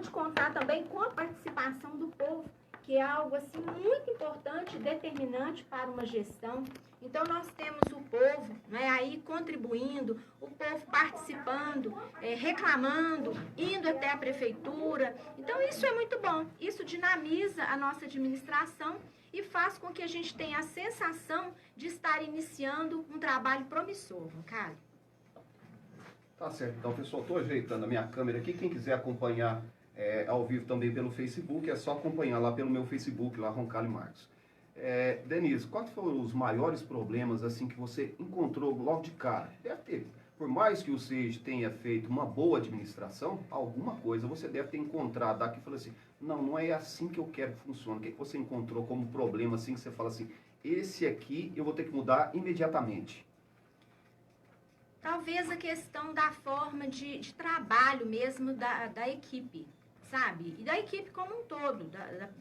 pode contar também com a participação do povo, que é algo assim muito importante, determinante para uma gestão. Então, nós temos o povo, né, aí contribuindo, o povo participando, reclamando, indo até a prefeitura. Então, isso é muito bom. Isso dinamiza a nossa administração e faz com que a gente tenha a sensação de estar iniciando um trabalho promissor, Roncalho. Tá certo. Então, pessoal, estou ajeitando a minha câmera aqui. Quem quiser acompanhar ao vivo também pelo Facebook, é só acompanhar lá pelo meu Facebook, lá Roncalho Marcos. Denise, quais foram os maiores problemas assim que você encontrou logo de cara? Deve ter, por mais que o SEJ tenha feito uma boa administração, alguma coisa você deve ter encontrado aqui e falou assim, não é assim que eu quero que funcione. O que você encontrou como problema assim que você fala assim, esse aqui eu vou ter que mudar imediatamente? Talvez a questão da forma de trabalho mesmo da equipe, sabe? E da equipe como um todo,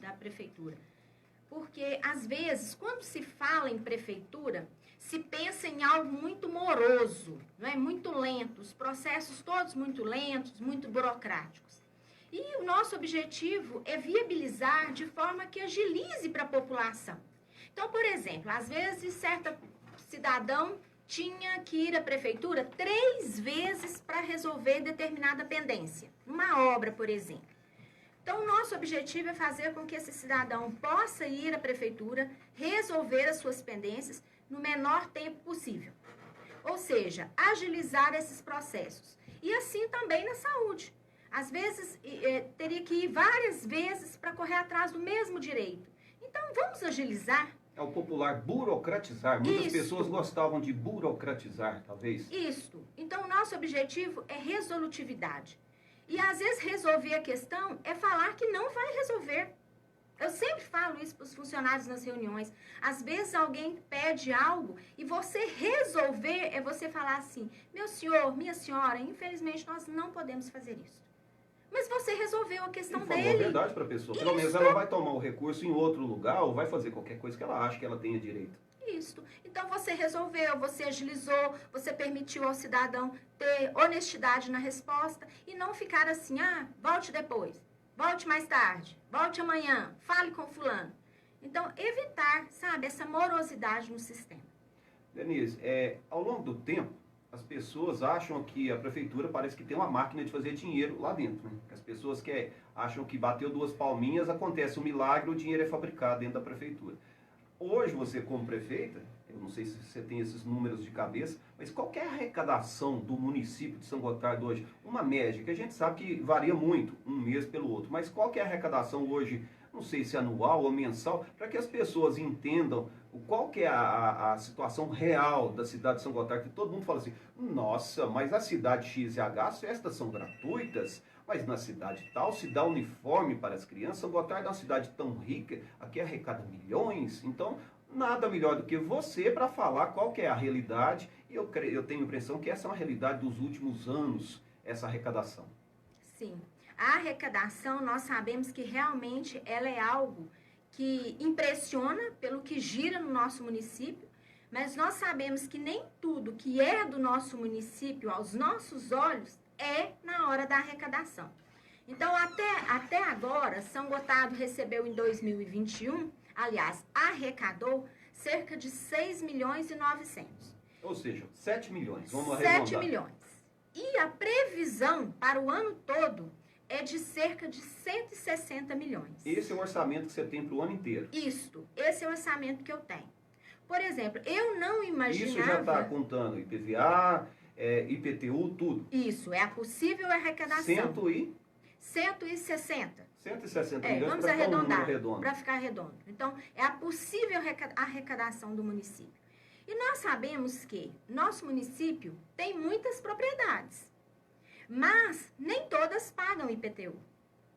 da prefeitura. Porque, às vezes, quando se fala em prefeitura, se pensa em algo muito moroso, não é? Muito lento, os processos todos muito lentos, muito burocráticos. E o nosso objetivo é viabilizar de forma que agilize para a população. Então, por exemplo, às vezes, certo cidadão tinha que ir à prefeitura 3 vezes para resolver determinada pendência, numa obra, por exemplo. Então, o nosso objetivo é fazer com que esse cidadão possa ir à prefeitura, resolver as suas pendências no menor tempo possível. Ou seja, agilizar esses processos. E assim também na saúde. Às vezes, teria que ir várias vezes para correr atrás do mesmo direito. Então, vamos agilizar. É o popular burocratizar. Muitas pessoas gostavam de burocratizar, talvez. Isso. Então, o nosso objetivo é resolutividade. E, às vezes, resolver a questão é falar que não vai resolver. Eu sempre falo isso para os funcionários nas reuniões. Às vezes, alguém pede algo e você resolver é você falar assim, meu senhor, minha senhora, infelizmente, nós não podemos fazer isso. Mas você resolveu a questão dele. Falou a verdade para a pessoa. Pelo menos ela vai tomar o recurso em outro lugar ou vai fazer qualquer coisa que ela acha que ela tenha direito. Isso. Então, você resolveu, você agilizou, você permitiu ao cidadão ter honestidade na resposta e não ficar assim, volte depois, volte mais tarde, volte amanhã, fale com fulano. Então, evitar, sabe, essa morosidade no sistema. Denise, ao longo do tempo, as pessoas acham que a prefeitura parece que tem uma máquina de fazer dinheiro lá dentro, né? As pessoas acham que bateu 2 palminhas, acontece um milagre, o dinheiro é fabricado dentro da prefeitura. Hoje, você como prefeita, eu não sei se você tem esses números de cabeça, mas qual que é a arrecadação do município de São Gotardo hoje? Uma média, que a gente sabe que varia muito, um mês pelo outro, mas qual que é a arrecadação hoje, não sei se anual ou mensal, para que as pessoas entendam qual que é a situação real da cidade de São Gotardo, que todo mundo fala assim, nossa, mas a cidade X e H, as festas são gratuitas, mas na cidade tal se dá uniforme para as crianças. São Gotardo é uma cidade tão rica, aqui arrecada milhões, então nada melhor do que você para falar qual que é a realidade, e eu tenho a impressão que essa é uma realidade dos últimos anos, essa arrecadação. Sim, a arrecadação nós sabemos que realmente ela é algo que impressiona pelo que gira no nosso município, mas nós sabemos que nem tudo que é do nosso município aos nossos olhos é na hora da arrecadação. Então, até agora, São Gotardo recebeu em 2021, aliás, arrecadou cerca de 6 milhões e 900. Ou seja, 7 milhões, vamos arredondar. 7 milhões. E a previsão para o ano todo é de cerca de 160 milhões. Esse é o orçamento que você tem para o ano inteiro? Isso, esse é o orçamento que eu tenho. Por exemplo, eu não imaginava... Isso já está contando IPVA, IPTU, tudo? Isso, é a possível arrecadação. 160. 160 milhões vamos para ficar um número arredondar, redondo. para ficar redondo. Então, é a possível arrecadação do município. E nós sabemos que nosso município tem muitas propriedades, mas nem todas pagam IPTU.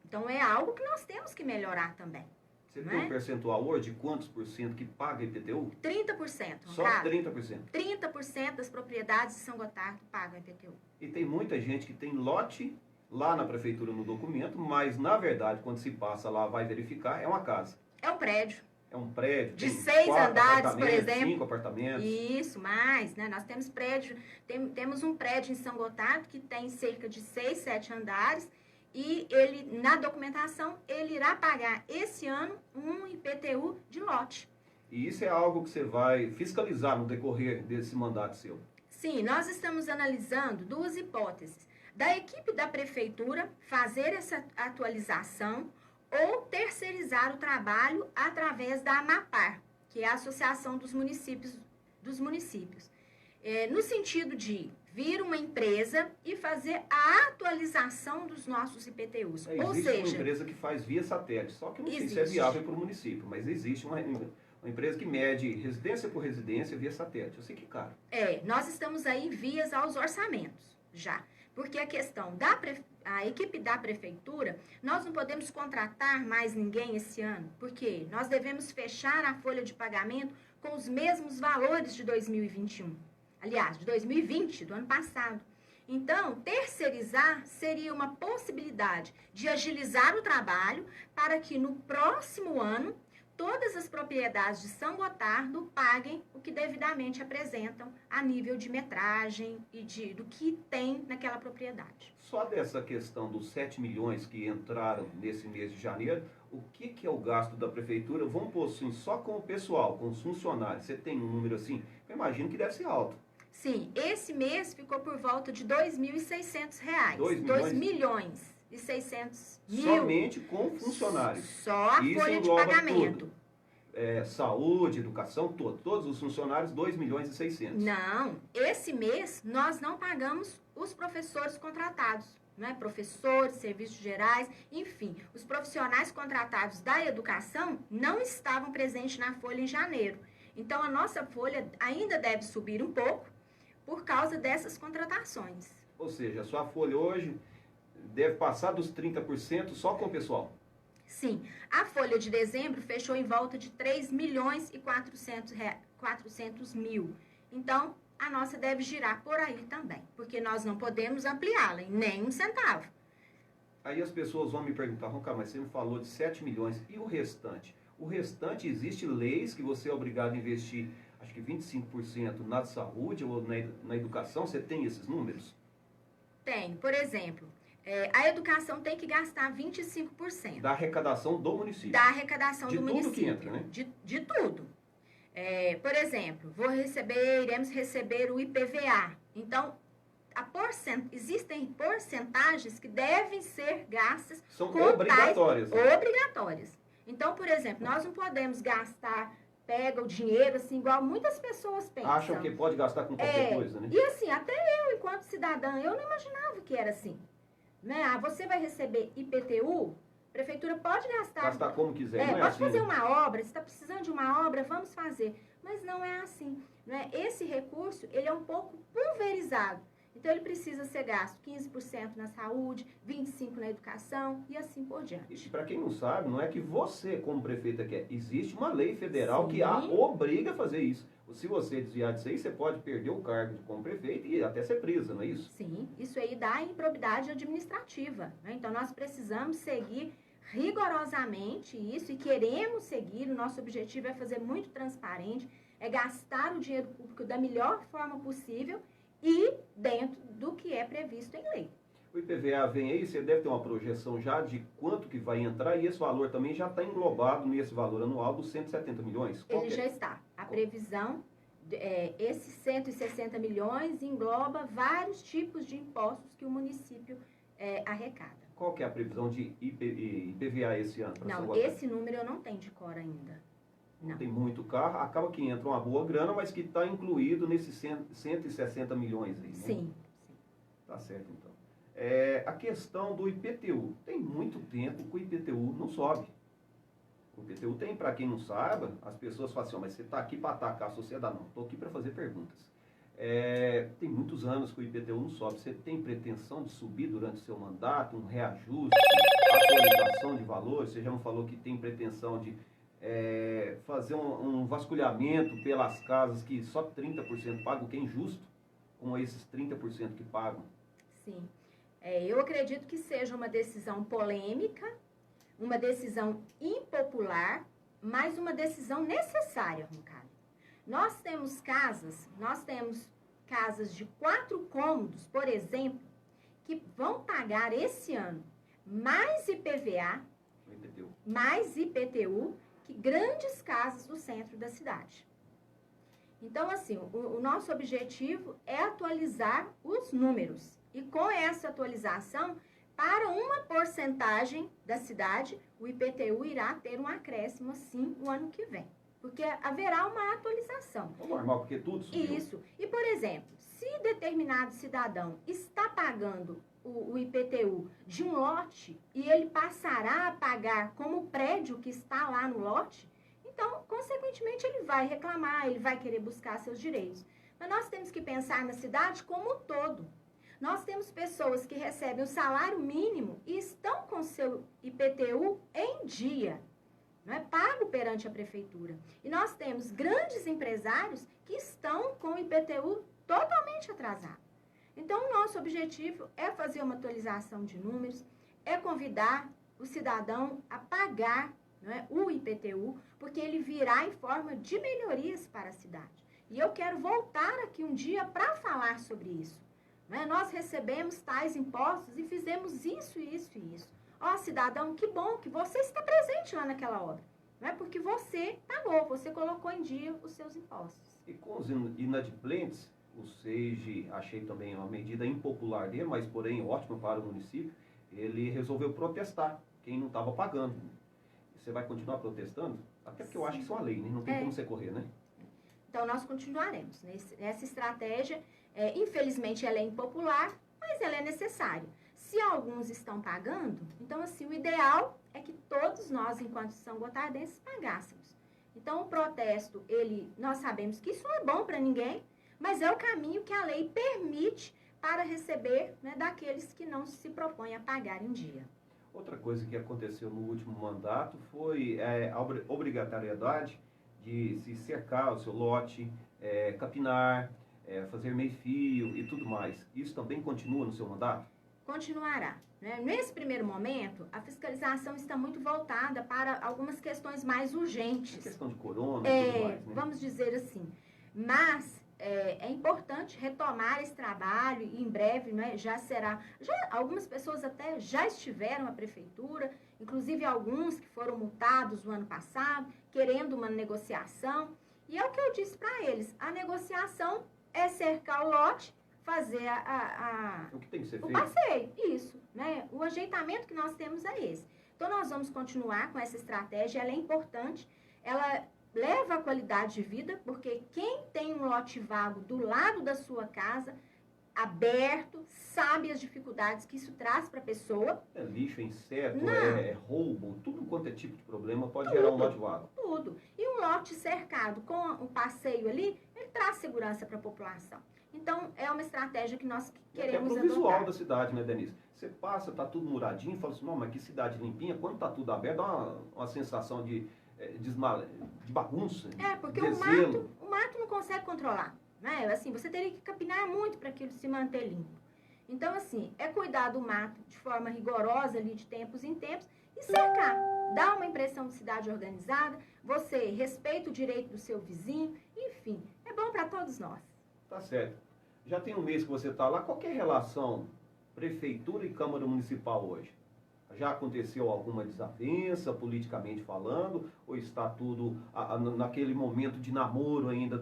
Então, é algo que nós temos que melhorar também. Você tem um percentual hoje de quantos por cento que paga IPTU? 30%. Só 30%? 30% das propriedades de São Gotardo pagam IPTU. E tem muita gente que tem lote lá na prefeitura no documento, mas na verdade, quando se passa lá, vai verificar, é uma casa. É um prédio. É um prédio. De 6 andares, por exemplo. 5 apartamentos. Isso, mais, né? Nós temos prédio, temos um prédio em São Gotardo que tem cerca de 6, 7 andares e ele, na documentação, ele irá pagar esse ano um IPTU de lote. E isso é algo que você vai fiscalizar no decorrer desse mandato seu? Sim, nós estamos analisando duas hipóteses. Da equipe da prefeitura fazer essa atualização ou terceirizar o trabalho através da AMAPAR, que é a Associação dos Municípios. No sentido de vir uma empresa e fazer a atualização dos nossos IPTUs. Ou Existe seja, uma empresa que faz via satélite, só que não sei se é existe. viável para o município, mas existe uma empresa que mede residência por residência via satélite. Eu sei que é caro. Nós estamos aí vias aos orçamentos, já. Porque a questão a equipe da prefeitura, nós não podemos contratar mais ninguém esse ano, porque nós devemos fechar a folha de pagamento com os mesmos valores de 2021. Aliás, de 2020, do ano passado. Então, terceirizar seria uma possibilidade de agilizar o trabalho para que no próximo ano todas as propriedades de São Gotardo paguem o que devidamente apresentam a nível de metragem e do que tem naquela propriedade. Só dessa questão dos 7 milhões que entraram nesse mês de janeiro, o que é o gasto da prefeitura? Vamos pôr assim, só com o pessoal, com os funcionários. Você tem um número assim? Eu imagino que deve ser alto. Sim, esse mês ficou por volta de R$ 2.600. 2 milhões e 600 mil. Somente com funcionários. Só a Isso folha de engloba pagamento. tudo. Saúde, educação, todos os funcionários, 2 milhões e 600. Não, esse mês nós não pagamos os professores contratados, né? Professores, serviços gerais, enfim, os profissionais contratados da educação não estavam presentes na folha em janeiro. Então, a nossa folha ainda deve subir um pouco por causa dessas contratações. Ou seja, a sua folha hoje deve passar dos 30% só com o pessoal. Sim, a folha de dezembro fechou em volta de 3 milhões e 400 mil. Então, a nossa deve girar por aí também, porque nós não podemos ampliá-la em nem um centavo. Aí as pessoas vão me perguntar, Roncar, mas você me falou de 7 milhões, e o restante? O restante, existe leis que você é obrigado a investir, acho que 25% na saúde ou na educação, você tem esses números? Tem, por exemplo, a educação tem que gastar 25%. Da arrecadação do município. Da arrecadação do município. De tudo que entra, né? De tudo. Por exemplo, iremos receber o IPVA. Então, existem porcentagens que devem ser gastas. São obrigatórias. Né? Obrigatórias. Então, por exemplo, nós não podemos gastar, pega o dinheiro, assim, igual muitas pessoas pensam. Acham que pode gastar com qualquer coisa, né? E assim, até eu, enquanto cidadã, eu não imaginava que era assim. Né? Você vai receber IPTU, a prefeitura pode gastar. Gastar como quiser, não é pode assim, fazer né? uma obra, se está precisando de uma obra, vamos fazer. Mas não é assim. Né? Esse recurso, ele é um pouco pulverizado. Então, ele precisa ser gasto 15% na saúde, 25% na educação e assim por diante. E para quem não sabe, não é que você, como prefeita, quer. Existe uma lei federal Sim. que a obriga a fazer isso. Se você desviar disso aí, você pode perder o cargo como prefeito e até ser presa, não é isso? Sim, isso aí dá improbidade administrativa. Né? Então, nós precisamos seguir rigorosamente isso e queremos seguir. O nosso objetivo é fazer muito transparente, é gastar o dinheiro público da melhor forma possível e dentro do que é previsto em lei. O IPVA vem aí, você deve ter uma projeção já de quanto que vai entrar e esse valor também já está englobado nesse valor anual dos 170 milhões? Ele já está. A previsão, esses 160 milhões engloba vários tipos de impostos que o município arrecada. Qual que é a previsão de IPVA esse ano? Não, esse número eu não tenho de cor ainda. Não tem muito carro, acaba que entra uma boa grana, mas que está incluído nesses 160 milhões aí, né? Sim. Tá certo, então. A questão do IPTU. Tem muito tempo que o IPTU não sobe. O IPTU tem, para quem não saiba, as pessoas falam assim, mas você está aqui para atacar a sociedade. Não, estou aqui para fazer perguntas. Tem muitos anos que o IPTU não sobe. Você tem pretensão de subir durante o seu mandato, um reajuste, atualização de valores? Você já me falou que tem pretensão de fazer um vasculhamento pelas casas que só 30% pagam, o que é injusto, com esses 30% que pagam. Sim. Eu acredito que seja uma decisão polêmica, uma decisão impopular, mas uma decisão necessária, Roncalho. Nós temos casas de 4 cômodos, por exemplo, que vão pagar esse ano mais IPVA, mais IPTU, que grandes casas do centro da cidade. Então, assim, o nosso objetivo é atualizar os números. E com essa atualização, para uma porcentagem da cidade, o IPTU irá ter um acréscimo, sim, o ano que vem. Porque haverá uma atualização. É normal, porque tudo subiu. Isso. E, por exemplo, se determinado cidadão está pagando o IPTU de um lote e ele passará a pagar como o prédio que está lá no lote, então, consequentemente, ele vai reclamar, ele vai querer buscar seus direitos. Mas nós temos que pensar na cidade como um todo. Nós temos pessoas que recebem o salário mínimo e estão com seu IPTU em dia, não é pago perante a prefeitura. E nós temos grandes empresários que estão com o IPTU totalmente atrasado. Então, o nosso objetivo é fazer uma atualização de números, é convidar o cidadão a pagar, não é, o IPTU, porque ele virá em forma de melhorias para a cidade. E eu quero voltar aqui um dia para falar sobre isso. Não é? Nós recebemos tais impostos e fizemos isso, isso e isso. Ó, cidadão, que bom que você está presente lá naquela obra. Não é porque você pagou, você colocou em dia os seus impostos. E com os inadimplentes, o SEIG, achei também uma medida impopular dele, mas porém ótima para o município, ele resolveu protestar quem não estava pagando. Você vai continuar protestando? Até porque eu acho que isso é uma lei, né? Não tem como você correr, né? Então, nós continuaremos. Nessa estratégia, infelizmente, ela é impopular, mas ela é necessária. Se alguns estão pagando, então, assim, o ideal é que todos nós, enquanto São Gotardenses, pagássemos. Então, o protesto, nós sabemos que isso não é bom para ninguém, mas é o caminho que a lei permite para receber, né, daqueles que não se propõem a pagar em dia. Outra coisa que aconteceu no último mandato foi a obrigatoriedade de se cercar o seu lote, capinar, fazer meio-fio e tudo mais. Isso também continua no seu mandato? Continuará. Né? Nesse primeiro momento, a fiscalização está muito voltada para algumas questões mais urgentes. A questão de corona e tudo mais, né? Vamos dizer assim. Mas é importante retomar esse trabalho e em breve, né, já será. Algumas pessoas até já estiveram na prefeitura, inclusive alguns que foram multados no ano passado, querendo uma negociação. E é o que eu disse para eles: a negociação é cercar o lote, fazer o que tem que ser feito? O passeio, isso, né? O ajeitamento que nós temos é esse. Então, nós vamos continuar com essa estratégia, ela é importante, ela leva a qualidade de vida, porque quem tem um lote vago do lado da sua casa, aberto, sabe as dificuldades que isso traz para a pessoa. É lixo, é inseto, é roubo, tudo quanto é tipo de problema pode gerar um lote vago. Tudo. E um lote cercado com o passeio ali, ele traz segurança para a população. Então, é uma estratégia que nós queremos adotar. É pro visual da cidade, né, Denise? Você passa, tá tudo muradinho, fala assim, não, mas que cidade limpinha, quando tá tudo aberto, dá uma sensação de bagunça. Porque de o mato não consegue controlar. Né? Assim, você teria que capinar muito para aquilo se manter limpo. Então, assim, é cuidar do mato de forma rigorosa ali de tempos em tempos e cercar. Dá uma impressão de cidade organizada, você respeita o direito do seu vizinho, enfim, é bom para todos nós. Tá certo. Já tem um mês que você está lá, qual que é a relação prefeitura e Câmara Municipal hoje? Já aconteceu alguma desavença, politicamente falando, ou está tudo naquele momento de namoro ainda,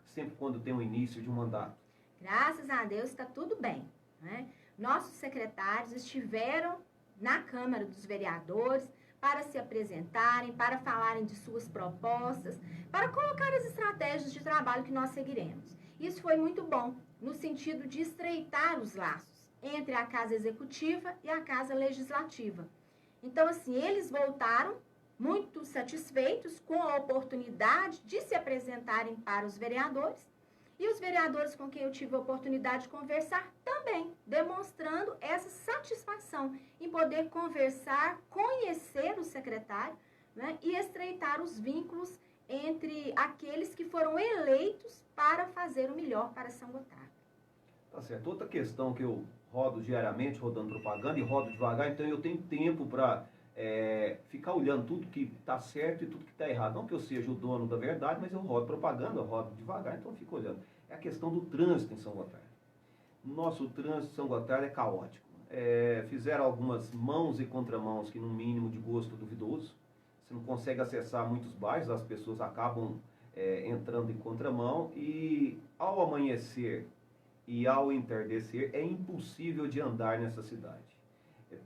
sempre quando tem o início de um mandato? Graças a Deus está tudo bem. Né? Nossos secretários estiveram na Câmara dos Vereadores para se apresentarem, para falarem de suas propostas, para colocar as estratégias de trabalho que nós seguiremos. Isso foi muito bom, no sentido de estreitar os laços entre a Casa Executiva e a Casa Legislativa. Então, assim, eles voltaram muito satisfeitos com a oportunidade de se apresentarem para os vereadores e os vereadores com quem eu tive a oportunidade de conversar também, demonstrando essa satisfação em poder conversar, conhecer o secretário, né, e estreitar os vínculos entre aqueles que foram eleitos para fazer o melhor para São Gotardo. Tá certo. Outra questão que eu rodo diariamente, rodando propaganda e rodo devagar, então eu tenho tempo para ficar olhando tudo que está certo e tudo que está errado. Não que eu seja o dono da verdade, mas eu rodo propaganda, eu rodo devagar, então eu fico olhando. É a questão do trânsito em São Gotardo. Nosso trânsito em São Gotardo é caótico. fizeram algumas mãos e contramãos que, no mínimo, de gosto duvidoso. Você não consegue acessar muitos bairros, as pessoas acabam entrando em contramão e, ao amanhecer e ao entardecer, é impossível de andar nessa cidade.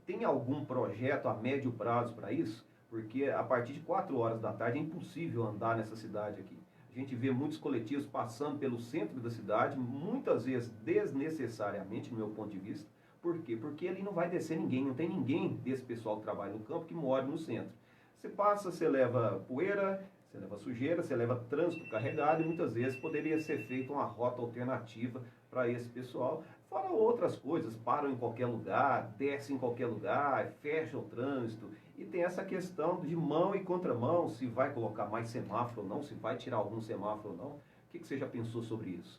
Tem algum projeto a médio prazo para isso? Porque a partir de 4 horas da tarde é impossível andar nessa cidade aqui. A gente vê muitos coletivos passando pelo centro da cidade, muitas vezes desnecessariamente, no meu ponto de vista. Por quê? Porque ali não vai descer ninguém, não tem ninguém desse pessoal que trabalha no campo que mora no centro. Você passa, você leva poeira, você leva sujeira, você leva trânsito carregado e muitas vezes poderia ser feita uma rota alternativa para esse pessoal. Fora outras coisas, param em qualquer lugar, descem em qualquer lugar, fecham o trânsito. E tem essa questão de mão e contramão, se vai colocar mais semáforo ou não, se vai tirar algum semáforo ou não. O que você já pensou sobre isso?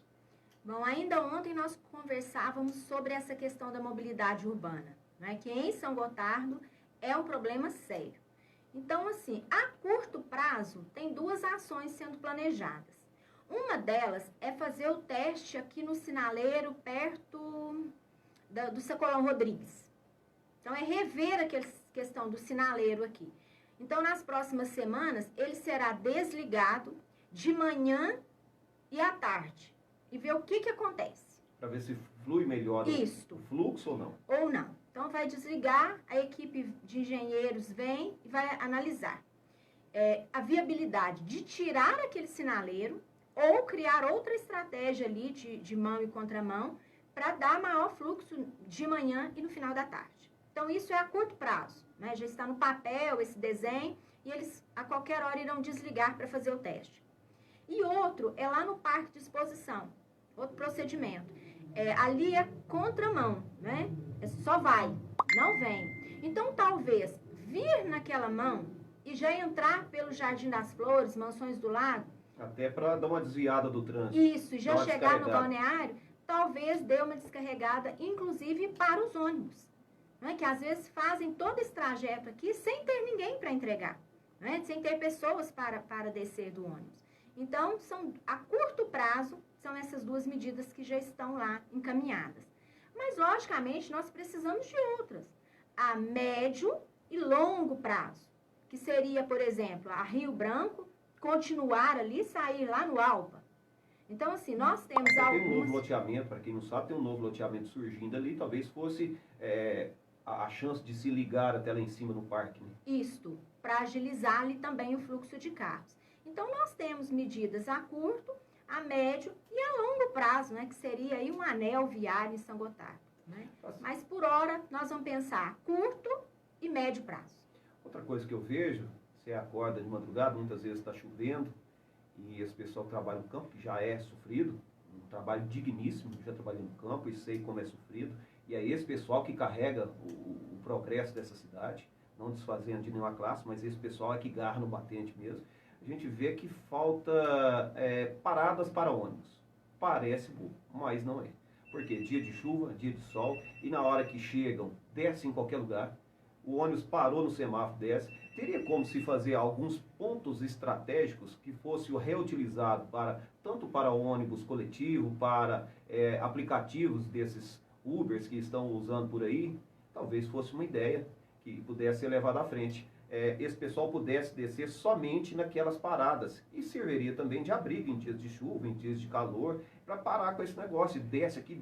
Bom, ainda ontem nós conversávamos sobre essa questão da mobilidade urbana, né, que em São Gotardo é um problema sério. Então, assim, a curto prazo, tem 2 ações sendo planejadas. Uma delas é fazer o teste aqui no sinaleiro, perto do Sacolão Rodrigues. Então, é rever aquela questão do sinaleiro aqui. Então, nas próximas semanas, ele será desligado de manhã e à tarde. E ver o que acontece. Para ver se flui melhor o fluxo ou não. Ou não. Então, vai desligar, a equipe de engenheiros vem e vai analisar a viabilidade de tirar aquele sinaleiro ou criar outra estratégia ali de mão e contramão para dar maior fluxo de manhã e no final da tarde. Então, isso é a curto prazo, né? Já está no papel esse desenho e eles a qualquer hora irão desligar para fazer o teste. E outro é lá no parque de exposição, outro procedimento. Ali é contramão, né? Só vai, não vem. Então, talvez vir naquela mão e já entrar pelo Jardim das Flores, Mansões do Lago. Até para dar uma desviada do trânsito. Isso, e já chegar no balneário, talvez dê uma descarregada, inclusive para os ônibus, né? Que às vezes fazem todo esse trajeto aqui sem ter ninguém para entregar, né? Sem ter pessoas para descer do ônibus. Então, a curto prazo, são essas 2 medidas que já estão lá encaminhadas. Mas, logicamente, nós precisamos de outras. A médio e longo prazo, que seria, por exemplo, a Rio Branco, continuar ali, sair lá no Alpa. Então, assim, nós temos alguns... Tem um novo loteamento, para quem não sabe, tem um novo loteamento surgindo ali, talvez fosse a chance de se ligar até lá em cima no parque. Né? Isto, para agilizar ali também o fluxo de carros. Então, nós temos medidas a curto, a médio e a longo prazo, né, que seria aí um anel viário em São Gotardo. Né? Mas, por hora, nós vamos pensar curto e médio prazo. Outra coisa que eu vejo, você acorda de madrugada, muitas vezes está chovendo, e esse pessoal que trabalha no campo, que já é sofrido, um trabalho digníssimo, já trabalhei no campo e sei como é sofrido, e é esse pessoal que carrega o progresso dessa cidade, não desfazendo de nenhuma classe, mas esse pessoal é que garra no batente mesmo. A gente vê que falta paradas para ônibus. Parece bobo, mas não é. Porque dia de chuva, dia de sol, e na hora que chegam, desce em qualquer lugar, o ônibus parou no semáforo, desce. Teria como se fazer alguns pontos estratégicos que fosse reutilizado tanto para ônibus coletivo, para aplicativos desses Ubers que estão usando por aí, talvez fosse uma ideia que pudesse ser levada à frente. Esse pessoal pudesse descer somente naquelas paradas e serviria também de abrigo em dias de chuva, em dias de calor, para parar com esse negócio, desce aqui,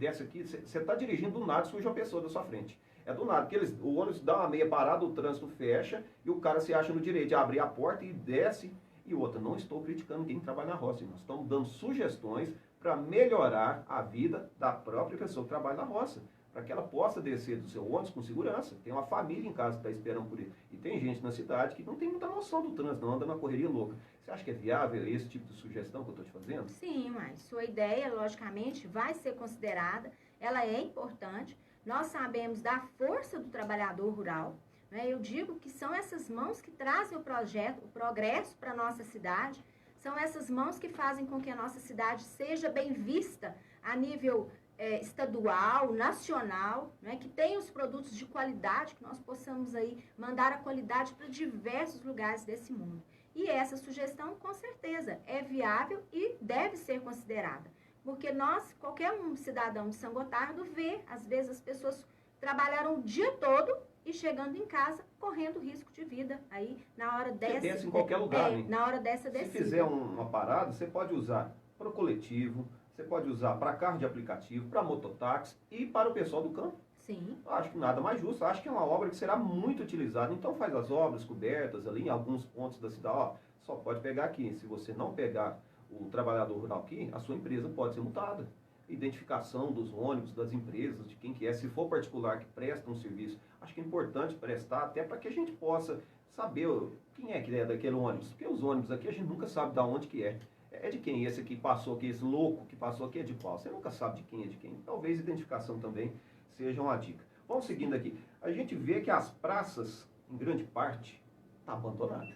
você está dirigindo do nada, surge uma pessoa da sua frente. É do nada, porque o ônibus dá uma meia parada, o trânsito fecha e o cara se acha no direito de abrir a porta e desce. E outra, não estou criticando quem trabalha na roça, nós estamos dando sugestões para melhorar a vida da própria pessoa que trabalha na roça, para que ela possa descer do seu ônibus com segurança. Tem uma família em casa que está esperando por ele. E tem gente na cidade que não tem muita noção do trânsito, não anda na correria louca. Você acha que é viável esse tipo de sugestão que eu estou te fazendo? Sim, mas sua ideia, logicamente, vai ser considerada, ela é importante. Nós sabemos da força do trabalhador rural, né? Eu digo que são essas mãos que trazem o progresso para a nossa cidade, são essas mãos que fazem com que a nossa cidade seja bem vista a nível estadual, nacional, né? Que tenha os produtos de qualidade, que nós possamos aí mandar a qualidade para diversos lugares desse mundo. E essa sugestão, com certeza, é viável e deve ser considerada. Porque qualquer um cidadão de São Gotardo vê, às vezes, as pessoas trabalharam o dia todo e chegando em casa, correndo risco de vida. Aí, na hora dessa... Você pensa em qualquer lugar, né? Na hora dessa descida. Se fizer uma parada, você pode usar para o coletivo, você pode usar para carro de aplicativo, para mototáxi e para o pessoal do campo. Sim. Acho que nada mais justo. Acho que é uma obra que será muito utilizada. Então faz as obras cobertas ali em alguns pontos da cidade. Ó, só pode pegar aqui. Se você não pegar o trabalhador rural aqui, a sua empresa pode ser multada. Identificação dos ônibus, das empresas, de quem que é. Se for particular que presta um serviço, acho que é importante prestar até para que a gente possa saber quem é que é daquele ônibus. Porque os ônibus aqui a gente nunca sabe de onde que é. É de quem? Esse aqui passou aqui, esse louco que passou aqui é de qual? Você nunca sabe de quem é de quem. Talvez identificação também seja uma dica. Vamos seguindo aqui. A gente vê que as praças, em grande parte, estão abandonadas.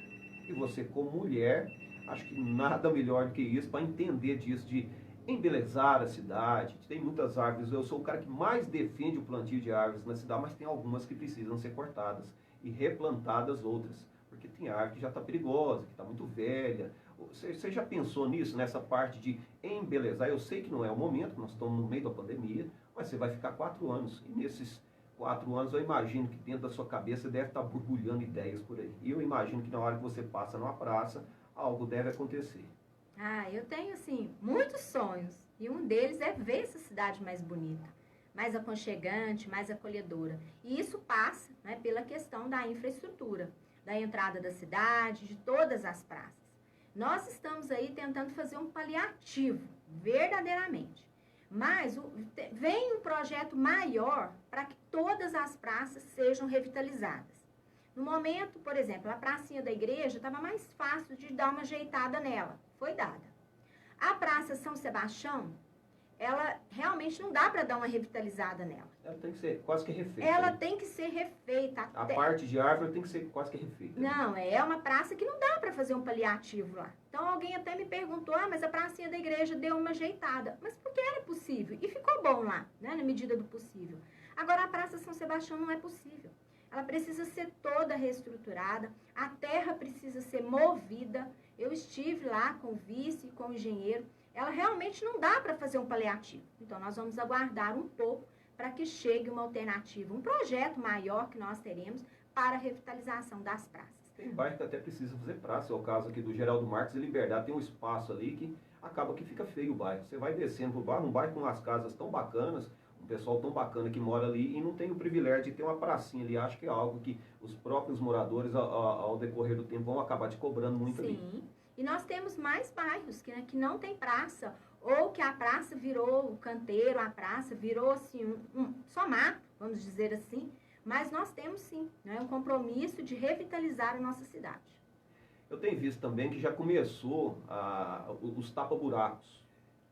E você, como mulher, acho que nada melhor do que isso para entender disso, de embelezar a cidade. Tem muitas árvores. Eu sou o cara que mais defende o plantio de árvores na cidade, mas tem algumas que precisam ser cortadas e replantadas outras. Porque tem árvore que já está perigosa, que está muito velha. Você já pensou nisso, nessa parte de embelezar? Eu sei que não é o momento, nós estamos no meio da pandemia, mas você vai ficar 4 anos. E nesses 4 anos eu imagino que dentro da sua cabeça deve estar borbulhando ideias por aí. E eu imagino que na hora que você passa numa praça, algo deve acontecer. Ah, eu tenho, assim, muitos sonhos. E um deles é ver essa cidade mais bonita, mais aconchegante, mais acolhedora. E isso passa, né, pela questão da infraestrutura, da entrada da cidade, de todas as praças. Nós estamos aí tentando fazer um paliativo, verdadeiramente. Mas vem um projeto maior para que todas as praças sejam revitalizadas. No momento, por exemplo, a pracinha da igreja estava mais fácil de dar uma ajeitada nela. Foi dada. A Praça São Sebastião, ela realmente não dá para dar uma revitalizada nela. Ela tem que ser quase que refeita. Ela tem que ser refeita. A parte de árvore tem que ser quase que refeita. Não, é uma praça que não dá para fazer um paliativo lá. Então alguém até me perguntou, mas a pracinha da igreja deu uma ajeitada. Mas porque era possível. E ficou bom lá, né, na medida do possível. Agora a Praça São Sebastião não é possível. Ela precisa ser toda reestruturada, a terra precisa ser movida. Eu estive lá com o vice e com o engenheiro. Ela realmente não dá para fazer um paliativo. Então nós vamos aguardar um pouco para que chegue uma alternativa, um projeto maior que nós teremos para a revitalização das praças. Tem bairro que até precisa fazer praça, é o caso aqui do Geraldo Marques e Liberdade, tem um espaço ali que acaba que fica feio o bairro. Você vai descendo pro bairro, um bairro com as casas tão bacanas, um pessoal tão bacana que mora ali e não tem o privilégio de ter uma pracinha ali. Acho que é algo que os próprios moradores, ao decorrer do tempo, vão acabar te cobrando muito ali. Sim, e nós temos mais bairros que não tem praça, ou que a praça virou o canteiro, a praça virou assim, só mato, vamos dizer assim, mas nós temos sim, né, um compromisso de revitalizar a nossa cidade. Eu tenho visto também que já começou os tapa-buracos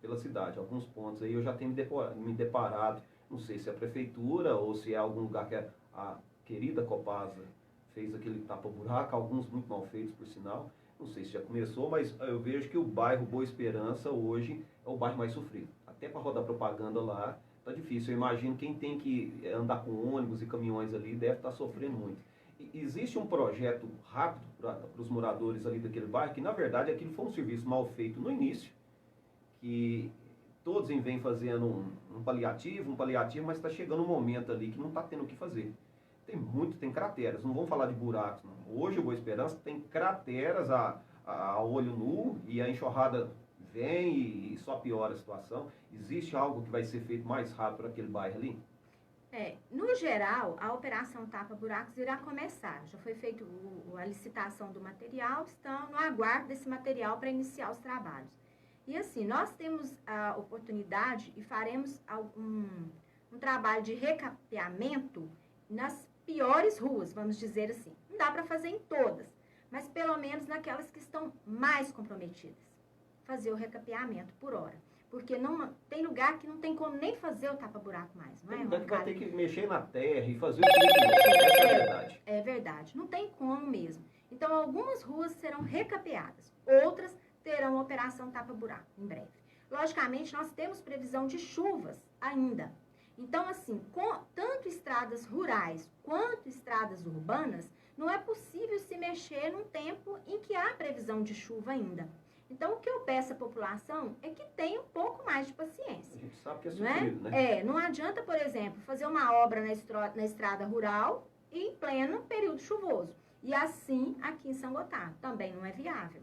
pela cidade, alguns pontos aí eu já tenho me deparado, não sei se é a prefeitura ou se é algum lugar que a querida Copasa fez aquele tapa-buraco, alguns muito mal feitos por sinal. Não sei se já começou, mas eu vejo que o bairro Boa Esperança hoje é o bairro mais sofrido. Até para rodar propaganda lá, tá difícil. Eu imagino quem tem que andar com ônibus e caminhões ali deve estar sofrendo muito. E existe um projeto rápido para os moradores ali daquele bairro, que na verdade aquilo foi um serviço mal feito no início, que todos vêm fazendo um paliativo, mas está chegando um momento ali que não está tendo o que fazer. Tem crateras, não vamos falar de buracos, não. Hoje o Boa Esperança tem crateras a olho nu e a enxurrada vem e só piora a situação. Existe algo que vai ser feito mais rápido para aquele bairro ali? No geral, a operação Tapa Buracos irá começar. Já foi feita a licitação do material, estão no aguardo desse material para iniciar os trabalhos. E assim, nós temos a oportunidade e faremos um trabalho de recapeamento nas piores ruas, vamos dizer assim. Não dá para fazer em todas, mas pelo menos naquelas que estão mais comprometidas. Fazer o recapeamento por hora. Porque não, tem lugar que não tem como nem fazer o tapa-buraco mais, não é? Tem lugar que vai ter que mexer na terra e fazer o que essa é a verdade. É verdade, não tem como mesmo. Então, algumas ruas serão recapeadas, outras terão operação tapa-buraco em breve. Logicamente, nós temos previsão de chuvas ainda. Então, assim, tanto estradas rurais quanto estradas urbanas, não é possível se mexer num tempo em que há previsão de chuva ainda. Então, o que eu peço à população é que tenha um pouco mais de paciência. A gente sabe que é Não é? sofrido, né? Não adianta, por exemplo, fazer uma obra na estrada rural em pleno período chuvoso. E assim aqui em São Gotardo. Também não é viável.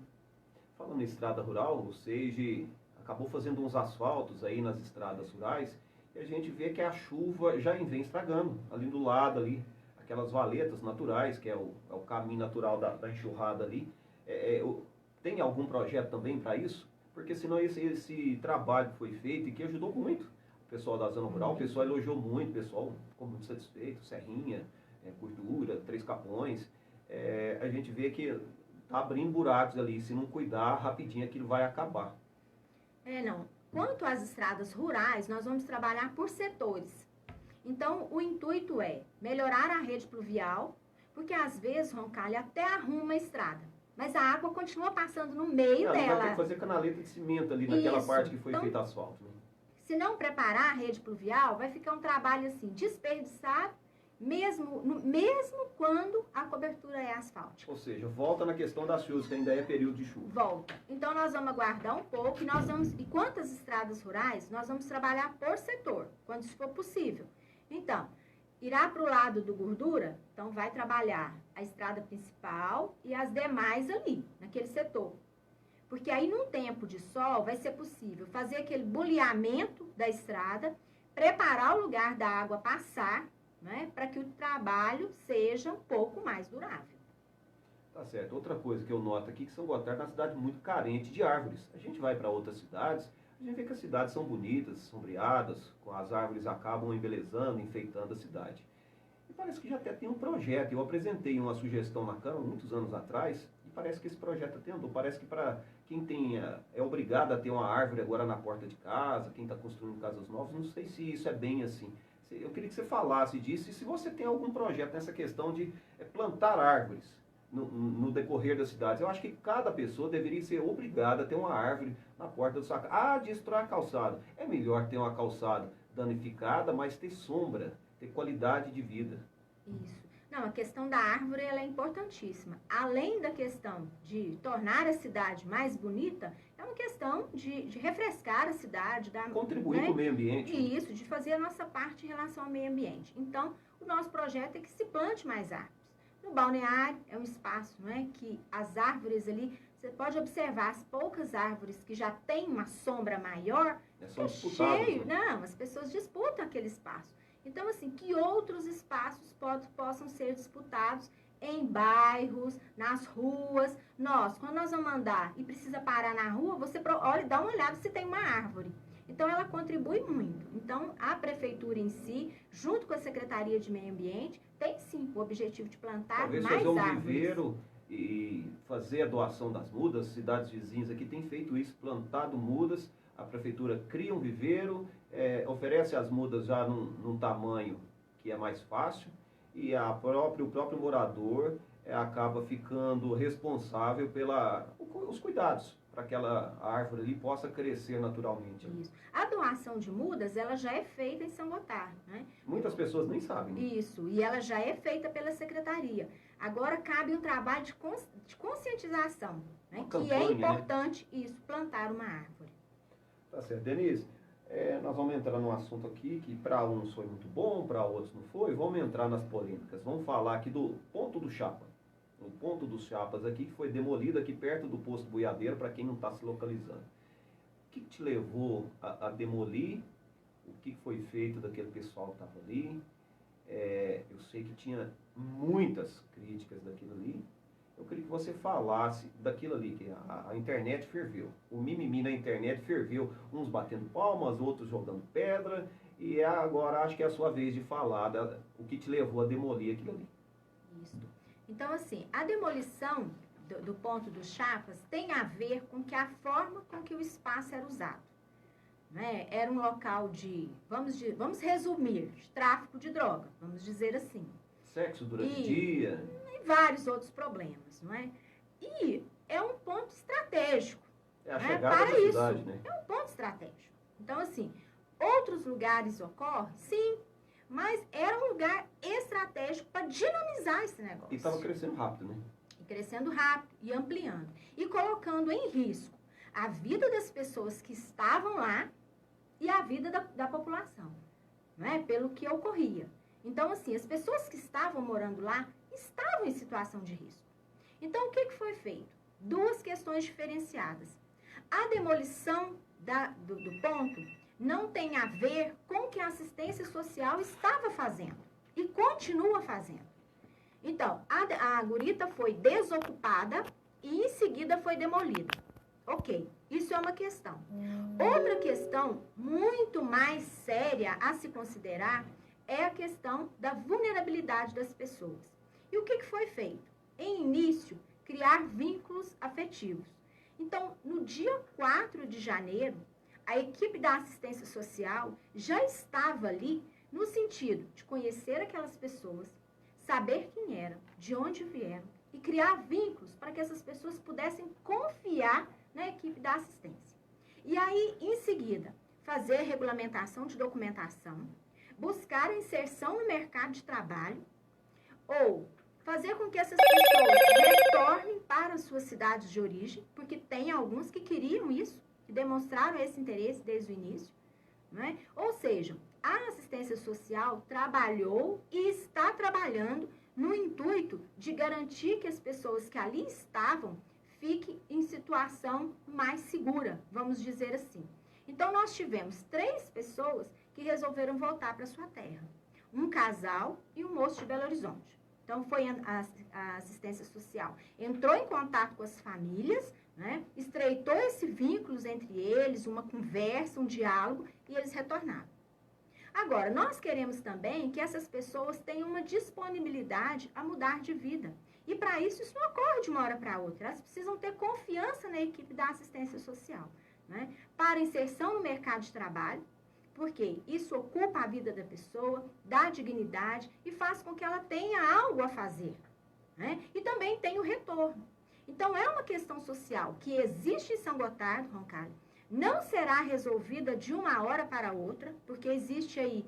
Falando em estrada rural, o SEIG acabou fazendo uns asfaltos aí nas estradas rurais e a gente vê que a chuva já vem estragando. Ali do lado, ali, aquelas valetas naturais, que é o caminho natural da enxurrada ali. Tem algum projeto também para isso? Porque senão esse trabalho que foi feito e que ajudou muito o pessoal da zona rural, o pessoal elogiou muito, o pessoal ficou muito satisfeito, Serrinha, Gordura, Três Capões. A gente vê que está abrindo buracos ali, se não cuidar, rapidinho aquilo vai acabar. Não. Quanto às estradas rurais, nós vamos trabalhar por setores. Então, o intuito é melhorar a rede pluvial, porque às vezes, Roncalho, até arruma a estrada, mas a água continua passando no meio dela. Vai ter que fazer canaleta de cimento ali naquela parte que foi feita asfalto. Né? Se não preparar a rede pluvial, vai ficar um trabalho assim, desperdiçado, mesmo quando a cobertura é asfáltica. Ou seja, volta na questão das chuvas, que ainda é período de chuva. Volta. Então, nós vamos aguardar um pouco e quantas estradas rurais, nós vamos trabalhar por setor, quando isso for possível. Então, irá para o lado do Gordura, então vai trabalhar a estrada principal e as demais ali, naquele setor. Porque aí, num tempo de sol, vai ser possível fazer aquele boleamento da estrada, preparar o lugar da água passar, né, para que o trabalho seja um pouco mais durável. Tá certo. Outra coisa que eu noto aqui, que São Gotardo é uma cidade muito carente de árvores. A gente vai para outras cidades, a gente vê que as cidades são bonitas, sombreadas, com as árvores acabam embelezando, enfeitando a cidade. E parece que já até tem um projeto. Eu apresentei uma sugestão na Câmara muitos anos atrás, e parece que esse projeto até andou. Parece que para quem é obrigado a ter uma árvore agora na porta de casa, quem está construindo casas novas, não sei se isso é bem assim. Eu queria que você falasse disso, e se você tem algum projeto nessa questão de plantar árvores no decorrer das cidades. Eu acho que cada pessoa deveria ser obrigada a ter uma árvore na porta da sua casa. Destrói a calçada. É melhor ter uma calçada danificada, mas ter sombra, ter qualidade de vida. Isso. Não, a questão da árvore ela é importantíssima. Além da questão de tornar a cidade mais bonita, é uma questão de refrescar a cidade. Contribuir com o meio ambiente. Isso, de fazer a nossa parte em relação ao meio ambiente. Então, o nosso projeto é que se plante mais árvores. No balneário, é um espaço, não é, que as árvores ali, você pode observar as poucas árvores que já têm uma sombra maior, são disputadas, cheio. Né? Não, as pessoas disputam aquele espaço. Então, assim, que outros espaços possam ser disputados em bairros, nas ruas. Quando nós vamos andar e precisa parar na rua, você olha, dá uma olhada se tem uma árvore. Então, ela contribui muito. Então, a prefeitura em si, junto com a Secretaria de Meio Ambiente, tem sim o objetivo de plantar talvez mais fazer árvores. Viveiro e fazer a doação das mudas. Cidades vizinhas aqui têm feito isso, plantado mudas. A prefeitura cria um viveiro, oferece as mudas já num tamanho que é mais fácil, e o próprio morador acaba ficando responsável pelos cuidados, para que aquela árvore ali possa crescer naturalmente. Isso. A doação de mudas, ela já é feita em São Gotardo, né? Muitas pessoas nem sabem. Né? Isso, e ela já é feita pela Secretaria. Agora cabe um trabalho de conscientização, né? Que é importante, né? Isso, plantar uma árvore. Tá certo. Denise, nós vamos entrar num assunto aqui que para uns foi muito bom, para outros não foi. Vamos entrar nas polêmicas. Vamos falar aqui do ponto do Chapa. O ponto dos Chapas aqui, que foi demolido aqui perto do posto Boiadeiro, para quem não está se localizando. O que te levou a demolir? O que foi feito daquele pessoal que estava ali? Eu sei que tinha muitas críticas daquilo ali. Eu queria que você falasse daquilo ali, que a internet ferveu. O mimimi na internet ferveu, uns batendo palmas, outros jogando pedra. E agora acho que é a sua vez de falar o que te levou a demolir aquilo ali. Isso. Então, assim, a demolição do ponto dos Chapas tem a ver com a forma com que o espaço era usado. Né? Era um local vamos resumir, de tráfico de droga, vamos dizer assim. Sexo durante o dia. E vários outros problemas, não é? E é um ponto estratégico. É a chegada da cidade, né? É um ponto estratégico. Então, assim, outros lugares ocorrem? Sim. Mas era um lugar estratégico para dinamizar esse negócio. E estava crescendo rápido, né? E crescendo rápido e ampliando. E colocando em risco a vida das pessoas que estavam lá e a vida da população, não é? Pelo que ocorria. Então, assim, as pessoas que estavam morando lá estavam em situação de risco. Então, o que foi feito? Duas questões diferenciadas. A demolição do ponto não tem a ver com o que a assistência social estava fazendo e continua fazendo. Então, a gurita foi desocupada e em seguida foi demolida. Ok, isso é uma questão. Outra questão muito mais séria a se considerar é a questão da vulnerabilidade das pessoas. E o que foi feito? Em início, criar vínculos afetivos. Então, no dia 4 de janeiro, a equipe da assistência social já estava ali no sentido de conhecer aquelas pessoas, saber quem eram, de onde vieram e criar vínculos para que essas pessoas pudessem confiar na equipe da assistência. E aí, em seguida, fazer regulamentação de documentação, buscar a inserção no mercado de trabalho ou fazer com que essas pessoas retornem para as suas cidades de origem, porque tem alguns que queriam isso, que demonstraram esse interesse desde o início, não é? Ou seja, a assistência social trabalhou e está trabalhando no intuito de garantir que as pessoas que ali estavam fiquem em situação mais segura, vamos dizer assim. Então, nós tivemos 3 pessoas que resolveram voltar para sua terra. Um casal e um moço de Belo Horizonte. Então, foi a assistência social. Entrou em contato com as famílias, né? Estreitou esse vínculos entre eles, uma conversa, um diálogo, e eles retornaram. Agora, nós queremos também que essas pessoas tenham uma disponibilidade a mudar de vida. E, para isso não ocorre de uma hora para outra. Elas precisam ter confiança na equipe da assistência social, né? Para inserção no mercado de trabalho, porque isso ocupa a vida da pessoa, dá dignidade e faz com que ela tenha algo a fazer, né? E também tem o retorno. Então, é uma questão social que existe em São Gotardo, Roncalli, não será resolvida de uma hora para outra, porque existem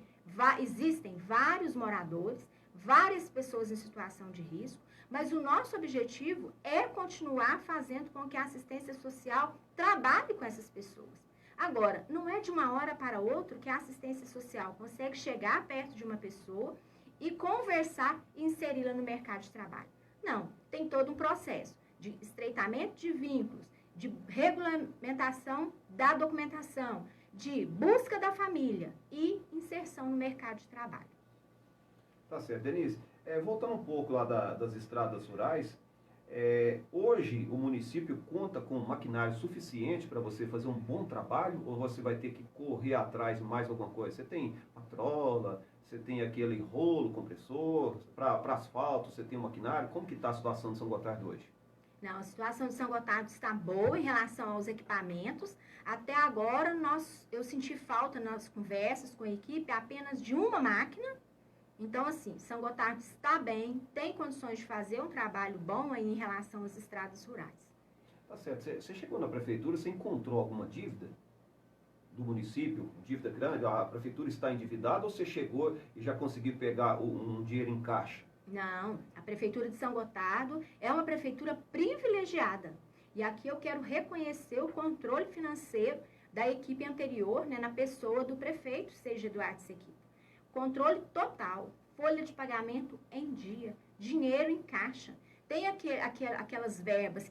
vários moradores, várias pessoas em situação de risco, mas o nosso objetivo é continuar fazendo com que a assistência social trabalhe com essas pessoas. Agora, não é de uma hora para outra que a assistência social consegue chegar perto de uma pessoa e conversar e inseri-la no mercado de trabalho. Não, tem todo um processo de estreitamento de vínculos, de regulamentação da documentação, de busca da família e inserção no mercado de trabalho. Tá certo. Denise, voltando um pouco lá das estradas rurais, hoje o município conta com maquinário suficiente para você fazer um bom trabalho ou você vai ter que correr atrás de mais alguma coisa? Você tem patrola, você tem aquele rolo compressor, para asfalto você tem um maquinário? Como que está a situação de São Gotardo hoje? Não, a situação de São Gotardo está boa em relação aos equipamentos. Até agora, eu senti falta nas conversas com a equipe apenas de uma máquina. Então, assim, São Gotardo está bem, tem condições de fazer um trabalho bom aí em relação às estradas rurais. Tá certo. Você chegou na prefeitura, você encontrou alguma dívida do município, dívida grande? A prefeitura está endividada ou você chegou e já conseguiu pegar um dinheiro em caixa? Não, a Prefeitura de São Gotardo é uma prefeitura privilegiada. E aqui eu quero reconhecer o controle financeiro da equipe anterior, né, na pessoa do prefeito, seja Eduardo Sequita. Controle total, folha de pagamento em dia, dinheiro em caixa. Tem aquelas verbas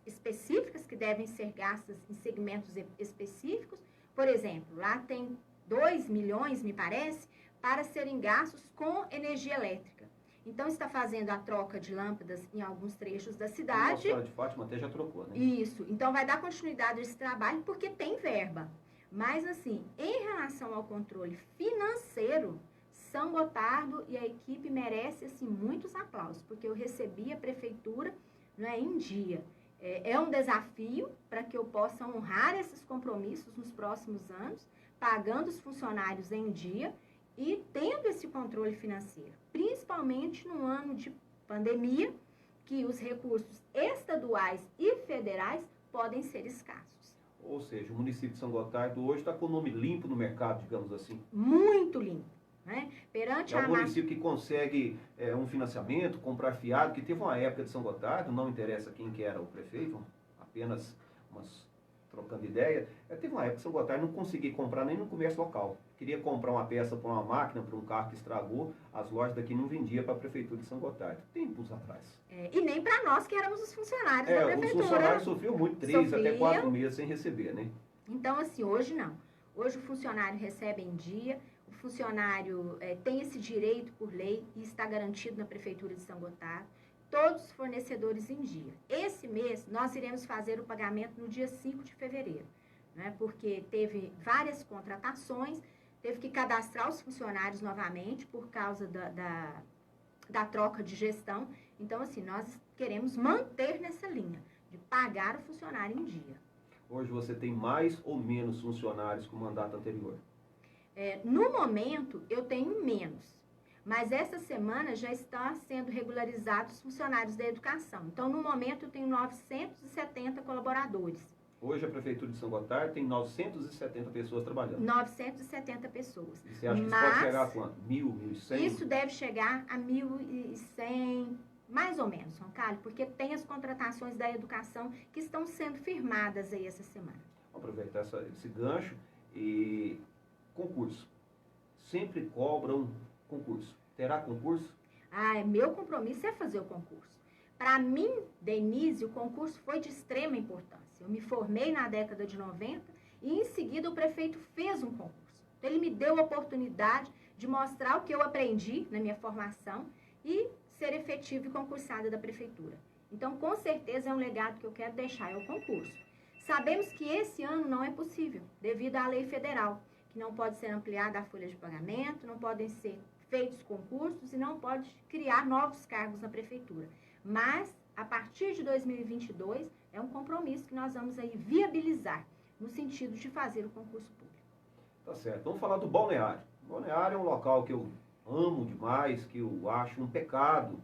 específicas que devem ser gastas em segmentos específicos. Por exemplo, lá tem 2 milhões, me parece, para serem gastos com energia elétrica. Então, está fazendo a troca de lâmpadas em alguns trechos da cidade. Nossa, de Fátima até já trocou, né? Isso. Então, vai dar continuidade a esse trabalho porque tem verba. Mas, assim, em relação ao controle financeiro, São Gotardo e a equipe merece, assim, muitos aplausos, porque eu recebi a prefeitura, né, em dia. É um desafio para que eu possa honrar esses compromissos nos próximos anos, pagando os funcionários em dia e tendo esse controle financeiro, principalmente no ano de pandemia, que os recursos estaduais e federais podem ser escassos. Ou seja, o município de São Gotardo hoje está com o nome limpo no mercado, digamos assim. Muito limpo, né? Perante é um município que consegue um financiamento, comprar fiado, que teve uma época de São Gotardo, não interessa quem que era o prefeito, apenas umas trocando ideia, teve uma época que São Gotardo não conseguia comprar nem no comércio local. Queria comprar uma peça para uma máquina, para um carro que estragou, as lojas daqui não vendiam para a Prefeitura de São Gotardo, tempos atrás. E nem para nós que éramos os funcionários da Prefeitura. Os funcionários sofriam muito, 3 até 4 meses sem receber, né? Então, assim, hoje não. Hoje o funcionário recebe em dia, o funcionário tem esse direito por lei e está garantido na Prefeitura de São Gotardo. Todos os fornecedores em dia. Esse mês, nós iremos fazer o pagamento no dia 5 de fevereiro, né? Porque teve várias contratações, teve que cadastrar os funcionários novamente por causa da troca de gestão. Então, assim, nós queremos manter nessa linha de pagar o funcionário em dia. Hoje você tem mais ou menos funcionários com o mandato anterior? No momento, eu tenho menos. Mas essa semana já está sendo regularizados os funcionários da educação. Então, no momento, eu tenho 970 colaboradores. Hoje, a Prefeitura de São Gotardo tem 970 pessoas trabalhando. 970 pessoas. E você acha que isso pode chegar a quanto? 1.000, 1.100? Isso deve chegar a 1.100, mais ou menos, João Carlos, porque tem as contratações da educação que estão sendo firmadas aí essa semana. Vou aproveitar esse gancho e concurso. Sempre cobram concurso. Terá concurso? Meu compromisso é fazer o concurso. Para mim, Denise, o concurso foi de extrema importância. Eu me formei na década de 90 e, em seguida, o prefeito fez um concurso. Então, ele me deu a oportunidade de mostrar o que eu aprendi na minha formação e ser efetiva e concursada da prefeitura. Então, com certeza, é um legado que eu quero deixar, é o concurso. Sabemos que esse ano não é possível, devido à lei federal, que não pode ser ampliada a folha de pagamento, não podem ser feitos concursos e não pode criar novos cargos na prefeitura. Mas, a partir de 2022, é um compromisso que nós vamos aí viabilizar, no sentido de fazer o concurso público. Tá certo. Vamos falar do Balneário. O Balneário é um local que eu amo demais, que eu acho um pecado.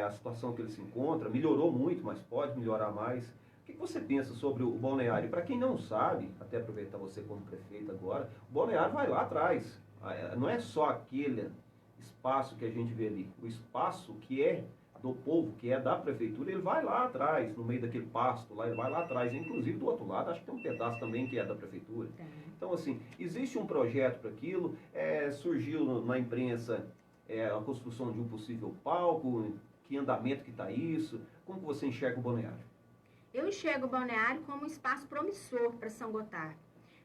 A situação que ele se encontra melhorou muito, mas pode melhorar mais. O que você pensa sobre o Balneário? Para quem não sabe, até aproveitar você como prefeito agora, o Balneário vai lá atrás. Não é só aquele espaço que a gente vê ali. O espaço que é do povo, que é da prefeitura, ele vai lá atrás, no meio daquele pasto lá, ele vai lá atrás. Inclusive do outro lado, acho que tem um pedaço também que é da prefeitura. Então, assim, existe um projeto para aquilo, surgiu na imprensa a construção de um possível palco, que andamento que está isso, como que você enxerga o Balneário? Eu enxergo o Balneário como um espaço promissor para São Gotardo,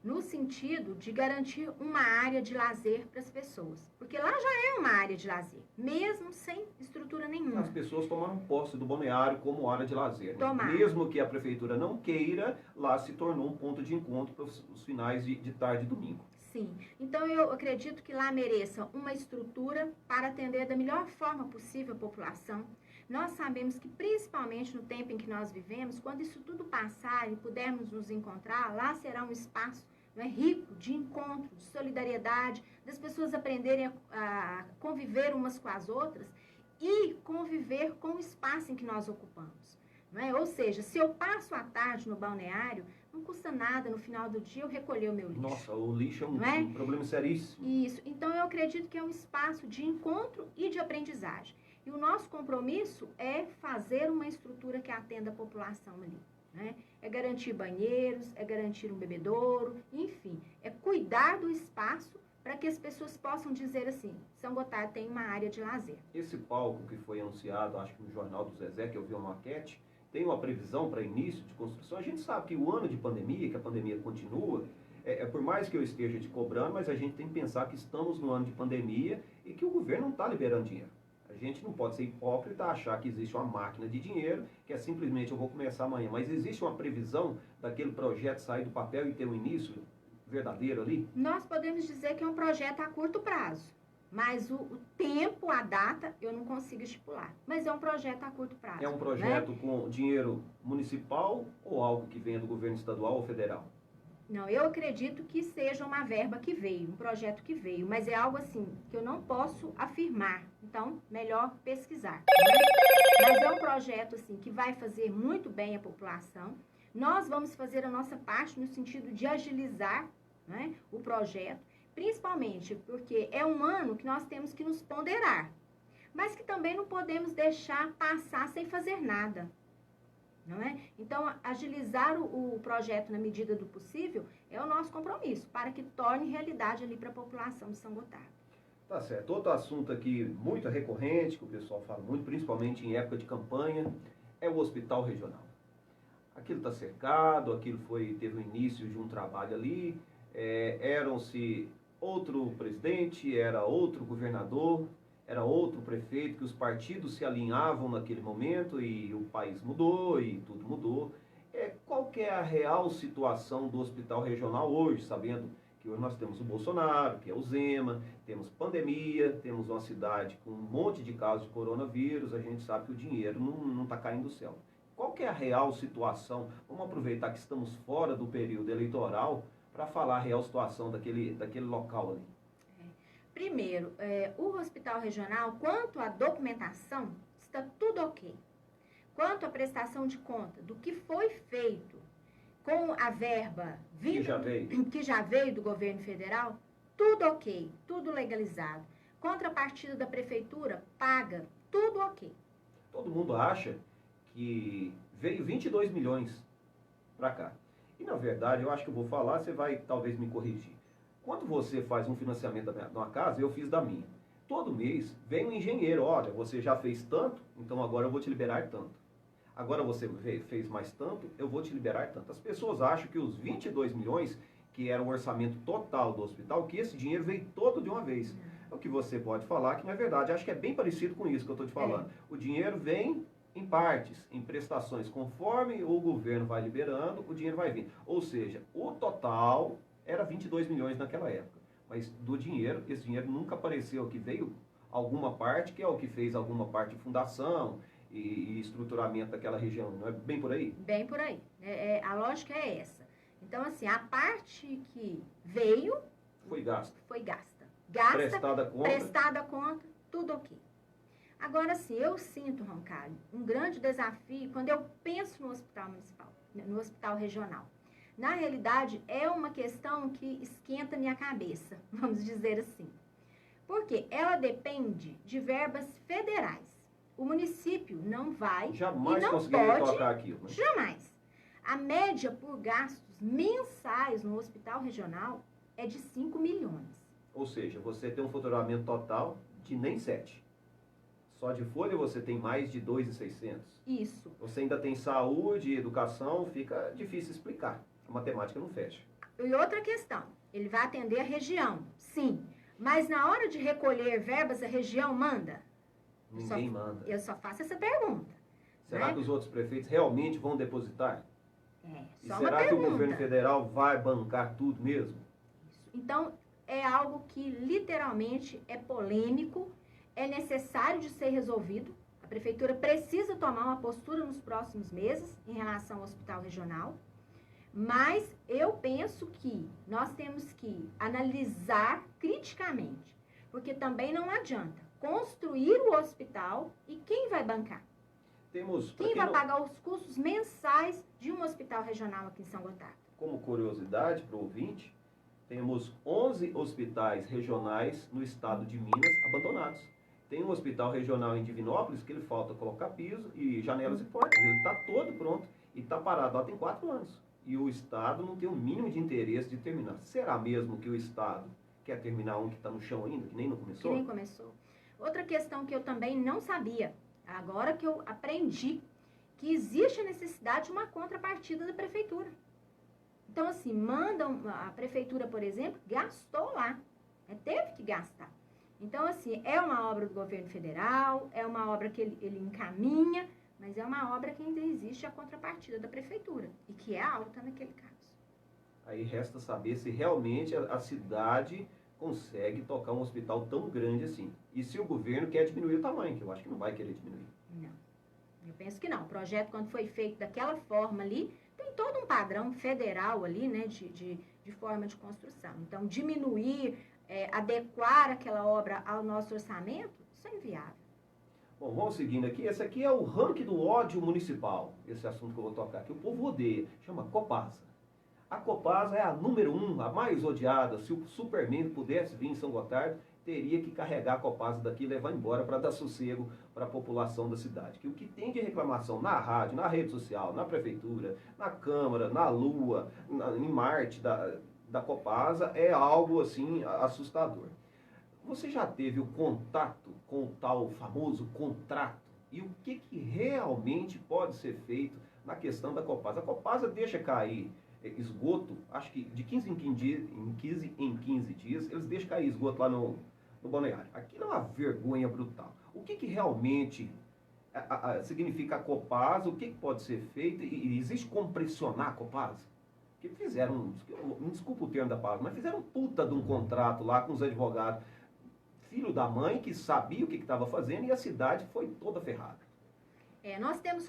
no sentido de garantir uma área de lazer para as pessoas. Porque lá já é uma área de lazer, mesmo sem estrutura nenhuma. As pessoas tomaram posse do Balneário como área de lazer. Né? Tomaram. Mesmo que a prefeitura não queira, lá se tornou um ponto de encontro para os finais de tarde e domingo. Sim. Então, eu acredito que lá mereça uma estrutura para atender da melhor forma possível a população. Nós sabemos que, principalmente no tempo em que nós vivemos, quando isso tudo passar e pudermos nos encontrar, lá será um espaço rico de encontro, de solidariedade, das pessoas aprenderem a conviver umas com as outras e conviver com o espaço em que nós ocupamos. Ou seja, se eu passo a tarde no balneário, não custa nada no final do dia eu recolher o meu lixo. Nossa, o lixo é um problema seríssimo. Isso. Então, eu acredito que é um espaço de encontro e de aprendizagem. E o nosso compromisso é fazer uma estrutura que atenda a população ali. É garantir banheiros, é garantir um bebedouro, enfim, é cuidar do espaço para que as pessoas possam dizer assim, São Gotardo tem uma área de lazer. Esse palco que foi anunciado, acho que no Jornal do Zezé, que eu vi uma maquete, tem uma previsão para início de construção. A gente sabe que o ano de pandemia, que a pandemia continua, por mais que eu esteja te cobrando, mas a gente tem que pensar que estamos no ano de pandemia e que o governo não está liberando dinheiro. A gente não pode ser hipócrita achar que existe uma máquina de dinheiro, que é simplesmente eu vou começar amanhã. Mas existe uma previsão daquele projeto sair do papel e ter um início verdadeiro ali? Nós podemos dizer que é um projeto a curto prazo. Mas o tempo, a data, eu não consigo estipular. Mas é um projeto a curto prazo. É um projeto com dinheiro municipal ou algo que venha do governo estadual ou federal? Não, eu acredito que seja uma verba que veio, um projeto que veio, mas é algo assim que eu não posso afirmar, então melhor pesquisar. Mas é um projeto assim que vai fazer muito bem a população. Nós vamos fazer a nossa parte no sentido de agilizar o projeto, principalmente porque é um ano que nós temos que nos ponderar, mas que também não podemos deixar passar sem fazer nada. não é? Então, agilizar o projeto na medida do possível é o nosso compromisso, para que torne realidade ali para a população de São Gotardo. Tá certo. Outro assunto aqui muito recorrente, que o pessoal fala muito, principalmente em época de campanha, é o hospital regional. Aquilo está cercado, aquilo teve o início de um trabalho ali, eram-se outro presidente, era outro governador, era outro prefeito, que os partidos se alinhavam naquele momento e o país mudou e tudo mudou. Qual que é a real situação do hospital regional hoje, sabendo que hoje nós temos o Bolsonaro, que é o Zema, temos pandemia, temos uma cidade com um monte de casos de coronavírus, a gente sabe que o dinheiro não está caindo do céu. Qual que é a real situação? Vamos aproveitar que estamos fora do período eleitoral para falar a real situação daquele local ali. Primeiro, o hospital regional, quanto à documentação, está tudo ok. Quanto à prestação de conta do que foi feito com a verba que já veio do governo federal, tudo ok, tudo legalizado. Contrapartida da prefeitura, paga, tudo ok. Todo mundo acha que veio 22 milhões para cá. E, na verdade, eu acho que eu vou falar, você vai talvez me corrigir. Quando você faz um financiamento de uma casa, eu fiz da minha. Todo mês vem um engenheiro, olha, você já fez tanto, então agora eu vou te liberar tanto. Agora você fez mais tanto, eu vou te liberar tanto. As pessoas acham que os 22 milhões, que era o orçamento total do hospital, que esse dinheiro veio todo de uma vez. O que você pode falar que não é verdade. Acho que é bem parecido com isso que eu estou te falando. O dinheiro vem em partes, em prestações. Conforme o governo vai liberando, o dinheiro vai vir. Ou seja, o total era 22 milhões naquela época. Mas do dinheiro, esse dinheiro nunca apareceu, que veio alguma parte, que é o que fez alguma parte de fundação e estruturamento daquela região. Não é bem por aí? Bem por aí. A lógica é essa. Então, assim, a parte que veio... Foi gasta. Foi gasta. Prestada conta, tudo ok. Agora, sim, eu sinto, Roncalho, um grande desafio quando eu penso no hospital municipal, no hospital regional. Na realidade, é uma questão que esquenta minha cabeça, vamos dizer assim. Porque ela depende de verbas federais. O município não vai jamais e não conseguiria pode, tocar aquilo. Né? Jamais. A média por gastos mensais no hospital regional é de 5 milhões. Ou seja, você tem um faturamento total de nem 7. Só de folha você tem mais de 2.600. Isso. Você ainda tem saúde, educação, fica difícil explicar. A matemática não fecha. E outra questão, ele vai atender a região, sim. Mas na hora de recolher verbas, a região manda? Ninguém manda. Eu só faço essa pergunta. Será né? que os outros prefeitos realmente vão depositar? E será uma que pergunta. o governo federal vai bancar tudo mesmo? Então, é algo que literalmente é polêmico, é necessário de ser resolvido. A prefeitura precisa tomar uma postura nos próximos meses em relação ao hospital regional. Mas eu penso que nós temos que analisar criticamente, porque também não adianta construir o hospital e quem vai bancar? Quem vai pagar os custos mensais de um hospital regional aqui em São Gotardo? Como curiosidade para o ouvinte, temos 11 hospitais regionais no estado de Minas abandonados. Tem um hospital regional em Divinópolis que ele falta colocar piso e janelas e portas. Ele está todo pronto e está parado lá tem 4 anos. E o Estado não tem o mínimo de interesse de terminar. Será mesmo que o Estado quer terminar um que está no chão ainda, que nem não começou? Que nem começou. Outra questão que eu também não sabia, agora que eu aprendi, que existe a necessidade de uma contrapartida da prefeitura. Então, assim, a prefeitura, por exemplo, gastou lá, teve que gastar. Então, assim, é uma obra do governo federal, é uma obra que ele encaminha, mas é uma obra que ainda existe a contrapartida da prefeitura, e que é alta naquele caso. Aí resta saber se realmente a cidade consegue tocar um hospital tão grande assim. E se o governo quer diminuir o tamanho, que eu acho que não vai querer diminuir. Não, eu penso que não. O projeto, quando foi feito daquela forma ali, tem todo um padrão federal ali, né, de forma de construção. Então, diminuir, adequar aquela obra ao nosso orçamento, isso é inviável. Bom, vamos seguindo aqui. Esse aqui é o ranking do ódio municipal. Esse assunto que eu vou tocar aqui. O povo odeia. Chama Copasa. A Copasa é a número 1, a mais odiada. Se o Superman pudesse vir em São Gotardo, teria que carregar a Copasa daqui e levar embora para dar sossego para a população da cidade. Que o que tem de reclamação na rádio, na rede social, na prefeitura, na Câmara, na Lua, em Marte da Copasa é algo assim assustador. Você já teve o contato com o tal famoso contrato? E o que realmente pode ser feito na questão da Copasa? A Copasa deixa cair esgoto, acho que de 15 em 15 dias, eles deixam cair esgoto lá no balneário. Aquilo é uma vergonha brutal. O que realmente significa a Copasa? O que pode ser feito? E existe como pressionar a Copasa? Que fizeram, me desculpa o termo da palavra, mas fizeram um puta de um contrato lá com os advogados, filho da mãe, que sabia o que estava fazendo, e a cidade foi toda ferrada. Nós temos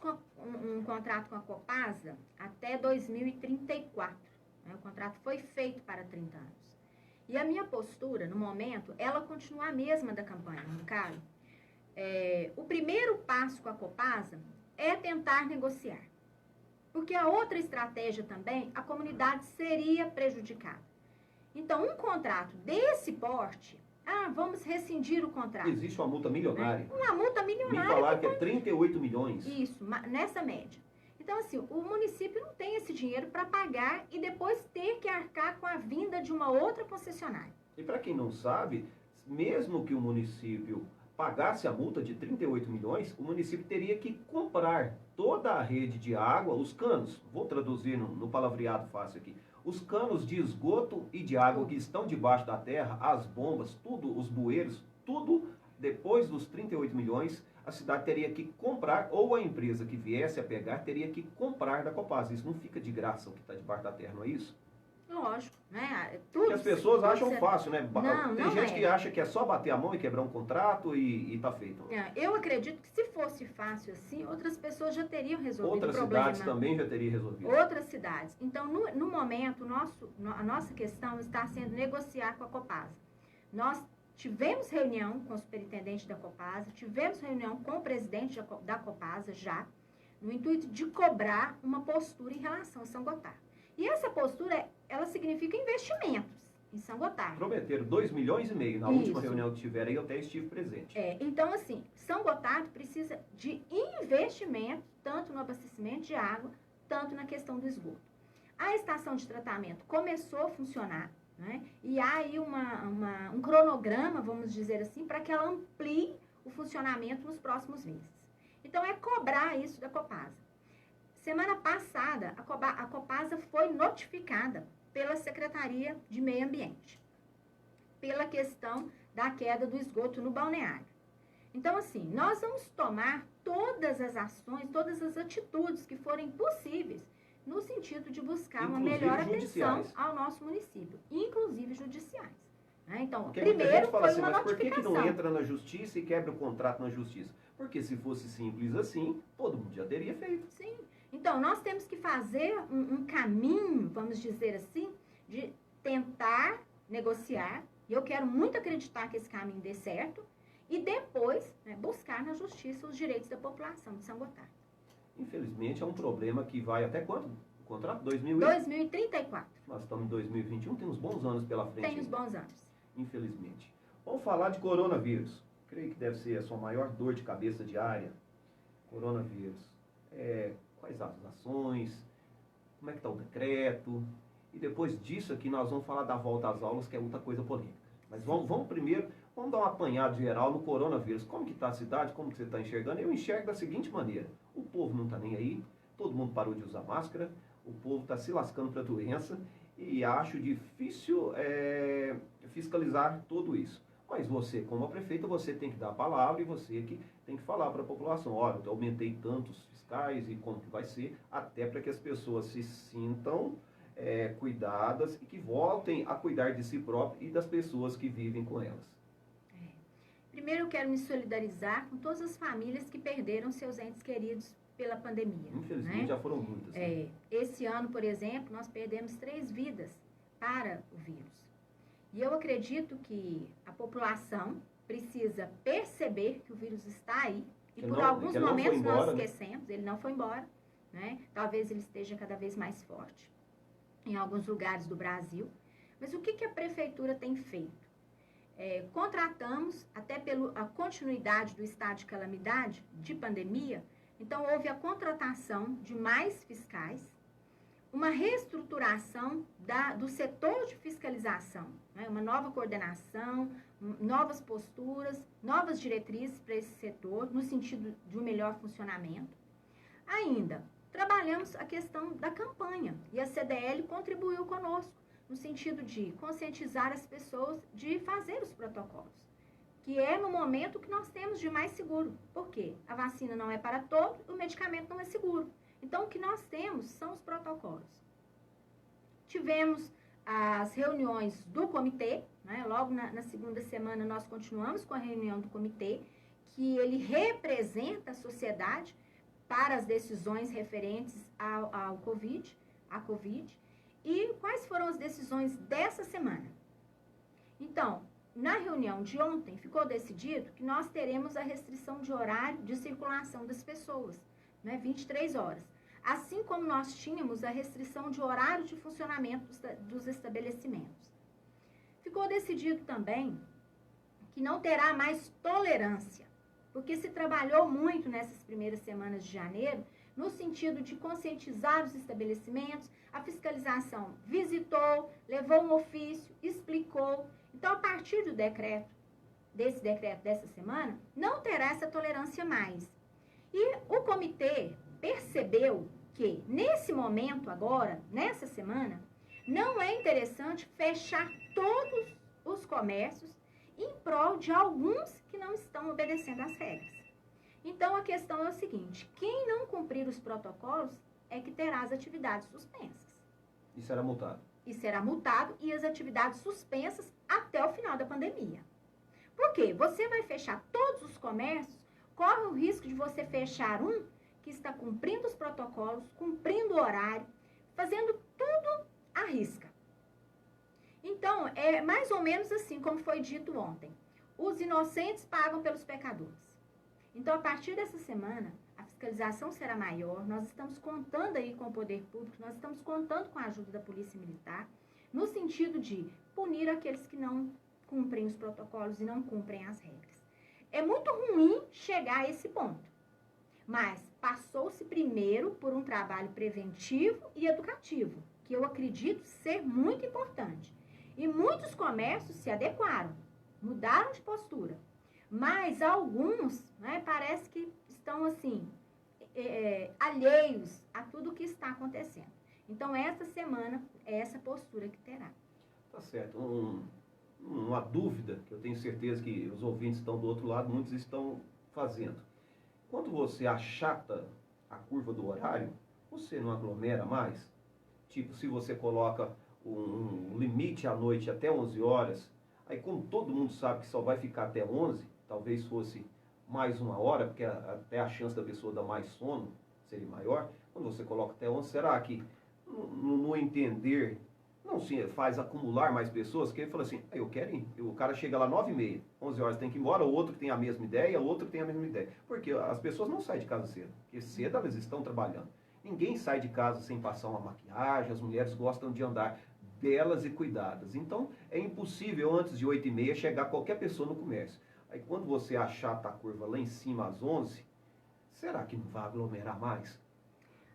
um contrato com a Copasa até 2034. Né? O contrato foi feito para 30 anos. E a minha postura, no momento, ela continua a mesma da campanha, Ricardo. O primeiro passo com a Copasa é tentar negociar. Porque a outra estratégia também, a comunidade seria prejudicada. Então, um contrato desse porte, vamos rescindir o contrato. Existe uma multa milionária. Uma multa milionária. Me falaram que é 38 milhões. Isso, nessa média. Então, assim, o município não tem esse dinheiro para pagar e depois ter que arcar com a vinda de uma outra concessionária. E para quem não sabe, mesmo que o município pagasse a multa de 38 milhões, o município teria que comprar toda a rede de água, os canos, vou traduzir no palavreado fácil aqui, os canos de esgoto e de água que estão debaixo da terra, as bombas, tudo, os bueiros, tudo, depois dos 38 milhões, a cidade teria que comprar, ou a empresa que viesse a pegar, teria que comprar da Copasa. Isso não fica de graça o que está debaixo da terra, não é isso? Lógico, né? Porque as pessoas acham fácil, né? Tem não gente que acha que é só bater a mão e quebrar um contrato e tá feito. Eu acredito que se fosse fácil assim, outras pessoas já teriam resolvido o problema. Outras cidades também já teriam resolvido. Outras cidades. Então, no momento, a nossa questão está sendo negociar com a Copasa. Nós tivemos reunião com o superintendente da Copasa, tivemos reunião com o presidente da Copasa já, no intuito de cobrar uma postura em relação a São Gotardo. E essa postura, ela significa investimentos em São Gotardo. Prometeram 2,5 milhões na última reunião que tiveram aí, eu até estive presente. Então, assim, São Gotardo precisa de investimento, tanto no abastecimento de água, tanto na questão do esgoto. A estação de tratamento começou a funcionar, né? E há aí um cronograma, vamos dizer assim, para que ela amplie o funcionamento nos próximos meses. Então, é cobrar isso da Copasa. Semana passada, a Copasa foi notificada pela Secretaria de Meio Ambiente, pela questão da queda do esgoto no balneário. Então, assim, nós vamos tomar todas as ações, todas as atitudes que forem possíveis, no sentido de buscar uma melhor atenção ao nosso município, inclusive judiciais. Né? Então, porque primeiro foi assim, uma mas notificação. Por que não entra na justiça e quebra o contrato na justiça? Porque se fosse simples assim, todo mundo já teria feito. Sim. Então, nós temos que fazer um caminho, vamos dizer assim, de tentar negociar, e eu quero muito acreditar que esse caminho dê certo, e depois buscar na justiça os direitos da população de São Gotardo. Infelizmente, é um problema que vai até quando? O contrato? 2034. Nós estamos em 2021, tem uns bons anos pela frente. Tem uns bons anos. Infelizmente. Vamos falar de coronavírus. Creio que deve ser a sua maior dor de cabeça diária. Coronavírus. Quais as ações, como é que está o decreto, e depois disso aqui nós vamos falar da volta às aulas, que é outra coisa polêmica. Mas vamos primeiro, vamos dar um apanhado geral no coronavírus. Como que está a cidade, como que você está enxergando? Eu enxergo da seguinte maneira, o povo não está nem aí, todo mundo parou de usar máscara, o povo está se lascando para a doença, e acho difícil fiscalizar tudo isso. Mas você, como a prefeita, você tem que dar a palavra e você que tem que falar para a população, olha, eu aumentei tantos fiscais e como que vai ser, até para que as pessoas se sintam cuidadas e que voltem a cuidar de si próprias e das pessoas que vivem com elas. Primeiro eu quero me solidarizar com todas as famílias que perderam seus entes queridos pela pandemia. Infelizmente já foram muitas. Né? Esse ano, por exemplo, nós perdemos 3 vidas para o vírus. E eu acredito que a população precisa perceber que o vírus está aí. E por alguns momentos nós esquecemos, ele não foi embora. Né? Talvez ele esteja cada vez mais forte em alguns lugares do Brasil. Mas o que a prefeitura tem feito? contratamos, até pela continuidade do estado de calamidade, de pandemia, então houve a contratação de mais fiscais, uma reestruturação do setor de fiscalização, né? Uma nova coordenação, novas posturas, novas diretrizes para esse setor, no sentido de um melhor funcionamento. Ainda, trabalhamos a questão da campanha, e a CDL contribuiu conosco, no sentido de conscientizar as pessoas de fazer os protocolos, que é no momento que nós temos de mais seguro. Por quê? A vacina não é para todos, o medicamento não é seguro. Então, o que nós temos são os protocolos. Tivemos as reuniões do comitê, né? Logo na segunda semana nós continuamos com a reunião do comitê, que ele representa a sociedade para as decisões referentes ao Covid, à Covid. E quais foram as decisões dessa semana? Então, na reunião de ontem, ficou decidido que nós teremos a restrição de horário de circulação das pessoas, né, 23 horas. Assim como nós tínhamos a restrição de horário de funcionamento dos estabelecimentos. Ficou decidido também que não terá mais tolerância, porque se trabalhou muito nessas primeiras semanas de janeiro, no sentido de conscientizar os estabelecimentos, a fiscalização visitou, levou um ofício, explicou. Então, a partir do decreto dessa semana, não terá essa tolerância mais. E o comitê percebeu que, nesse momento agora, nessa semana, não é interessante fechar todos os comércios em prol de alguns que não estão obedecendo às regras. Então, a questão é o seguinte, quem não cumprir os protocolos é que terá as atividades suspensas. E será multado. E será multado e as atividades suspensas até o final da pandemia. Por quê? Você vai fechar todos os comércios, corre o risco de você fechar um que está cumprindo os protocolos, cumprindo o horário, fazendo tudo à risca. Então, é mais ou menos assim como foi dito ontem. Os inocentes pagam pelos pecadores. Então, a partir dessa semana, a fiscalização será maior, nós estamos contando aí com o poder público, nós estamos contando com a ajuda da Polícia Militar, no sentido de punir aqueles que não cumprem os protocolos e não cumprem as regras. É muito ruim chegar a esse ponto, mas passou-se primeiro por um trabalho preventivo e educativo, que eu acredito ser muito importante. E muitos comércios se adequaram, mudaram de postura. Mas alguns, né, parece que estão, assim, alheios a tudo o que está acontecendo. Então, essa semana é essa postura que terá. Tá certo. Uma dúvida, que eu tenho certeza que os ouvintes estão do outro lado, muitos estão fazendo. Quando você achata a curva do horário, você não aglomera mais? Tipo, se você coloca um limite à noite até 11 horas, aí como todo mundo sabe que só vai ficar até 11, talvez fosse mais uma hora, porque até a chance da pessoa dar mais sono seria maior. Quando você coloca até 11, será que no entender não se faz acumular mais pessoas? Que ele fala assim, eu quero ir. O cara chega lá 9h30, 11 horas tem que ir embora, o outro que tem a mesma ideia, o outro que tem a mesma ideia. Porque as pessoas não saem de casa cedo, porque cedo elas estão trabalhando. Ninguém sai de casa sem passar uma maquiagem, as mulheres gostam de andar belas e cuidadas. Então, é impossível antes de 8h30 chegar qualquer pessoa no comércio. Aí quando você achata a curva lá em cima às 11, será que não vai aglomerar mais?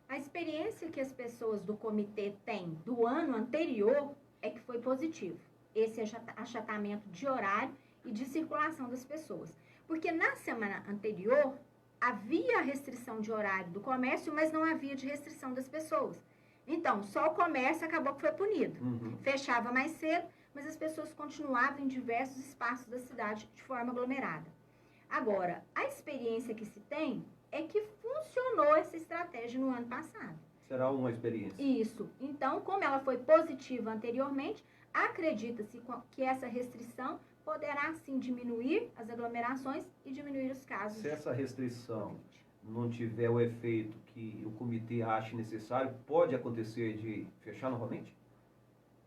A experiência que as pessoas do comitê têm do ano anterior é que foi positivo. Esse achatamento de horário e de circulação das pessoas. Porque na semana anterior havia a restrição de horário do comércio, mas não havia de restrição das pessoas. Então, só o comércio acabou que foi punido. Fechava mais cedo, mas as pessoas continuavam em diversos espaços da cidade de forma aglomerada. Agora, a experiência que se tem é que funcionou essa estratégia no ano passado. Será uma experiência. Isso. Então, como ela foi positiva anteriormente, acredita-se que essa restrição poderá, sim, diminuir as aglomerações e diminuir os casos. Se essa restrição não tiver o efeito que o comitê ache necessário, pode acontecer de fechar novamente?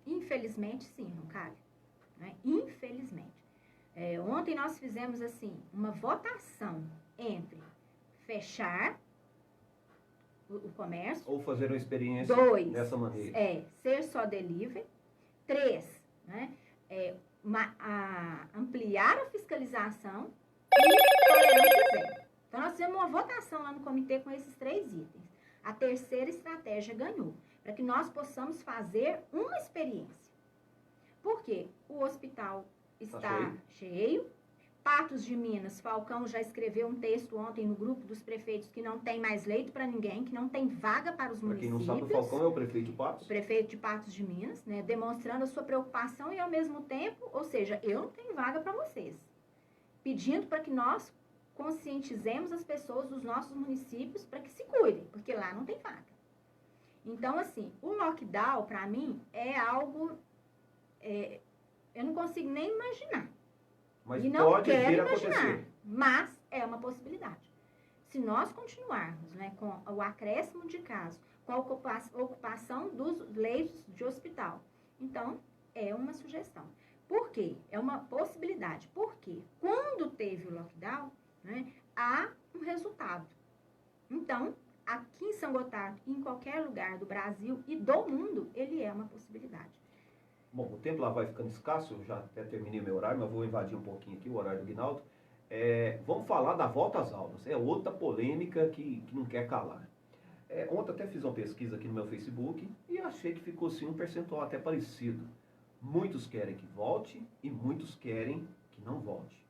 Infelizmente, sim, não cabe. Né? Infelizmente. Ontem nós fizemos, assim, uma votação entre fechar o comércio. Ou fazer uma experiência 2, dessa maneira. ser só delivery. 3, né? ampliar a fiscalização e tolerância zero. Então, nós fizemos uma votação lá no comitê com esses 3 itens. A terceira estratégia ganhou, para que nós possamos fazer uma experiência. Por quê? O hospital está cheio. Patos de Minas, Falcão já escreveu um texto ontem no grupo dos prefeitos que não tem mais leito para ninguém, que não tem vaga para os municípios. Para quem não sabe, o Falcão é o prefeito de Patos. O prefeito de Patos de Minas, né, demonstrando a sua preocupação e, ao mesmo tempo, ou seja, eu não tenho vaga para vocês. Pedindo para que nós conscientizemos as pessoas dos nossos municípios para que se cuidem, porque lá não tem vaga. Então, assim, o lockdown, para mim, é algo... eu não consigo nem imaginar. Mas e não pode quero vir imaginar, acontecer. mas é uma possibilidade. Se nós continuarmos, né, com o acréscimo de casos, com a ocupação dos leitos de hospital, então é uma sugestão. Por quê? É uma possibilidade. Porque quando teve o lockdown, né, há um resultado. Então, aqui em São Gotardo, em qualquer lugar do Brasil e do mundo, ele é uma possibilidade. Bom, o tempo lá vai ficando escasso, eu já até terminei meu horário, mas vou invadir um pouquinho aqui o horário do Guinaldo. Vamos falar da volta às aulas. É outra polêmica que não quer calar. Ontem até fiz uma pesquisa aqui no meu Facebook e achei que ficou assim um percentual até parecido. Muitos querem que volte e muitos querem que não volte.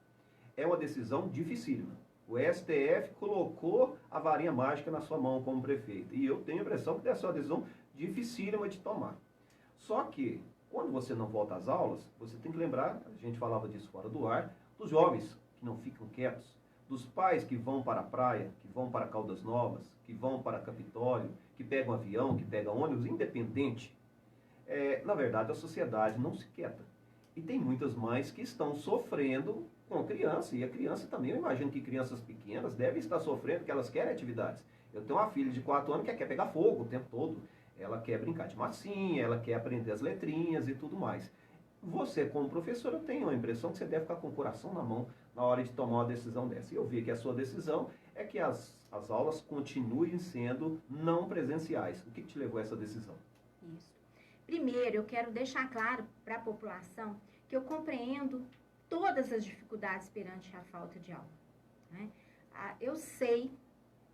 É uma decisão dificílima. O STF colocou a varinha mágica na sua mão como prefeito. E eu tenho a impressão que essa é uma decisão dificílima de tomar. Só que, quando você não volta às aulas, você tem que lembrar, a gente falava disso fora do ar, dos jovens que não ficam quietos, dos pais que vão para a praia, que vão para Caldas Novas, que vão para Capitólio, que pegam avião, que pegam ônibus, independente. Na verdade, a sociedade não se quieta. E tem muitas mães que estão sofrendo com criança, e a criança também, eu imagino que crianças pequenas devem estar sofrendo, porque elas querem atividades. Eu tenho uma filha de 4 anos que quer pegar fogo o tempo todo. Ela quer brincar de massinha, ela quer aprender as letrinhas e tudo mais. Você, como professor, eu tenho a impressão que você deve ficar com o coração na mão na hora de tomar uma decisão dessa. E eu vi que a sua decisão é que as aulas continuem sendo não presenciais. O que te levou a essa decisão? Isso. Primeiro, eu quero deixar claro para a população que eu compreendo todas as dificuldades perante a falta de aula, né? Eu sei,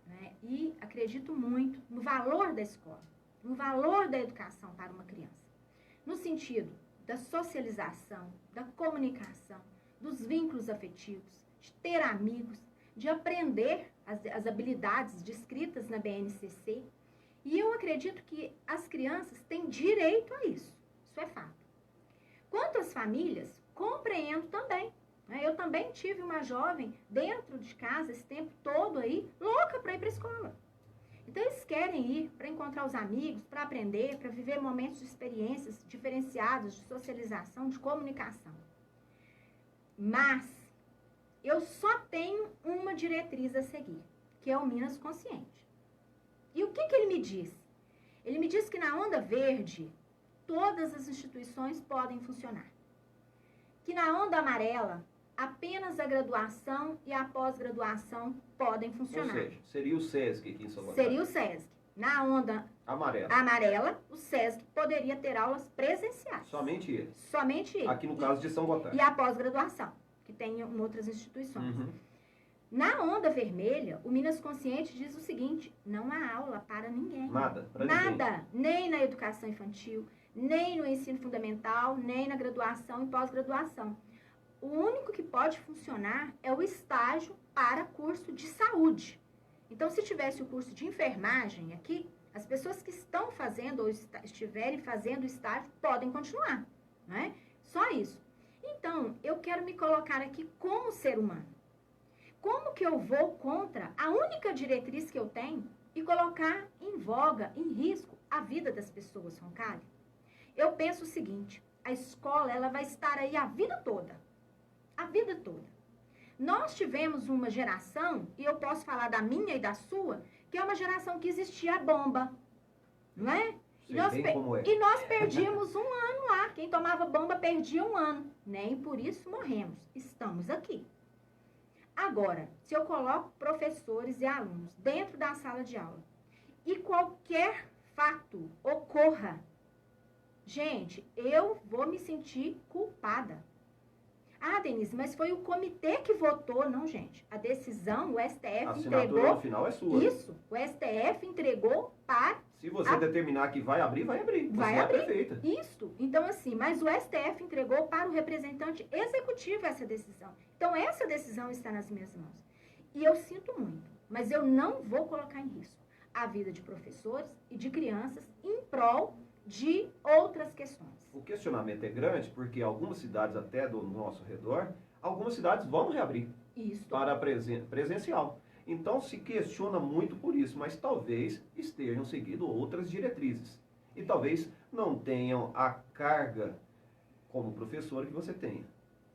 né, e acredito muito no valor da escola, no valor da educação para uma criança, no sentido da socialização, da comunicação, dos vínculos afetivos, de ter amigos, de aprender as habilidades descritas na BNCC. E eu acredito que as crianças têm direito a isso. Isso é fato. Quanto às famílias, compreendo também. Eu também tive uma jovem dentro de casa esse tempo todo aí, louca para ir para a escola. Então, eles querem ir para encontrar os amigos, para aprender, para viver momentos de experiências diferenciadas, de socialização, de comunicação. Mas, eu só tenho uma diretriz a seguir, que é o Minas Consciente. E o que ele me diz? Ele me diz que na onda verde, todas as instituições podem funcionar. Que na onda amarela, apenas a graduação e a pós-graduação podem funcionar. Ou seja, seria o SESC aqui em São Paulo. Seria o SESC. Na onda amarela, o SESC poderia ter aulas presenciais. Somente ele? Somente ele. Aqui no caso de São Gotardo. E a pós-graduação, que tem em outras instituições. Uhum. Na onda vermelha, o Minas Consciente diz o seguinte: não há aula para ninguém. Nada, para ninguém. Nada, nem na educação infantil, nem no ensino fundamental, nem na graduação e pós-graduação. O único que pode funcionar é o estágio para curso de saúde. Então, se tivesse o curso de enfermagem aqui, as pessoas que estão fazendo ou estiverem fazendo o estágio podem continuar, né? Só isso. Então, eu quero me colocar aqui como ser humano. Como que eu vou contra a única diretriz que eu tenho e colocar em voga, em risco, a vida das pessoas, Roncalli? Eu penso o seguinte: a escola ela vai estar aí a vida toda. A vida toda. Nós tivemos uma geração, e eu posso falar da minha e da sua, que é uma geração que existia a bomba, não é? E nós perdimos um ano lá. Quem tomava bomba perdia um ano. Nem por isso morremos. Estamos aqui. Agora, se eu coloco professores e alunos dentro da sala de aula e qualquer fato ocorra, gente, eu vou me sentir culpada. Ah, Denise, mas foi o comitê que votou. Não, gente. A decisão, o STF A assinatura entregou. no final é sua. Isso. O STF entregou para. Se você determinar que vai abrir, vai abrir. Você Vai é a abrir. prefeita. Isso. Então, assim, mas o STF entregou para o representante executivo essa decisão. Então, essa decisão está nas minhas mãos. E eu sinto muito, mas eu não vou colocar em risco a vida de professores e de crianças em prol de outras questões. O questionamento é grande porque algumas cidades até do nosso redor, algumas cidades vão reabrir Isso. para presencial. Então se questiona muito por isso, mas talvez estejam seguindo outras diretrizes. E talvez não tenham a carga como professor que você tenha.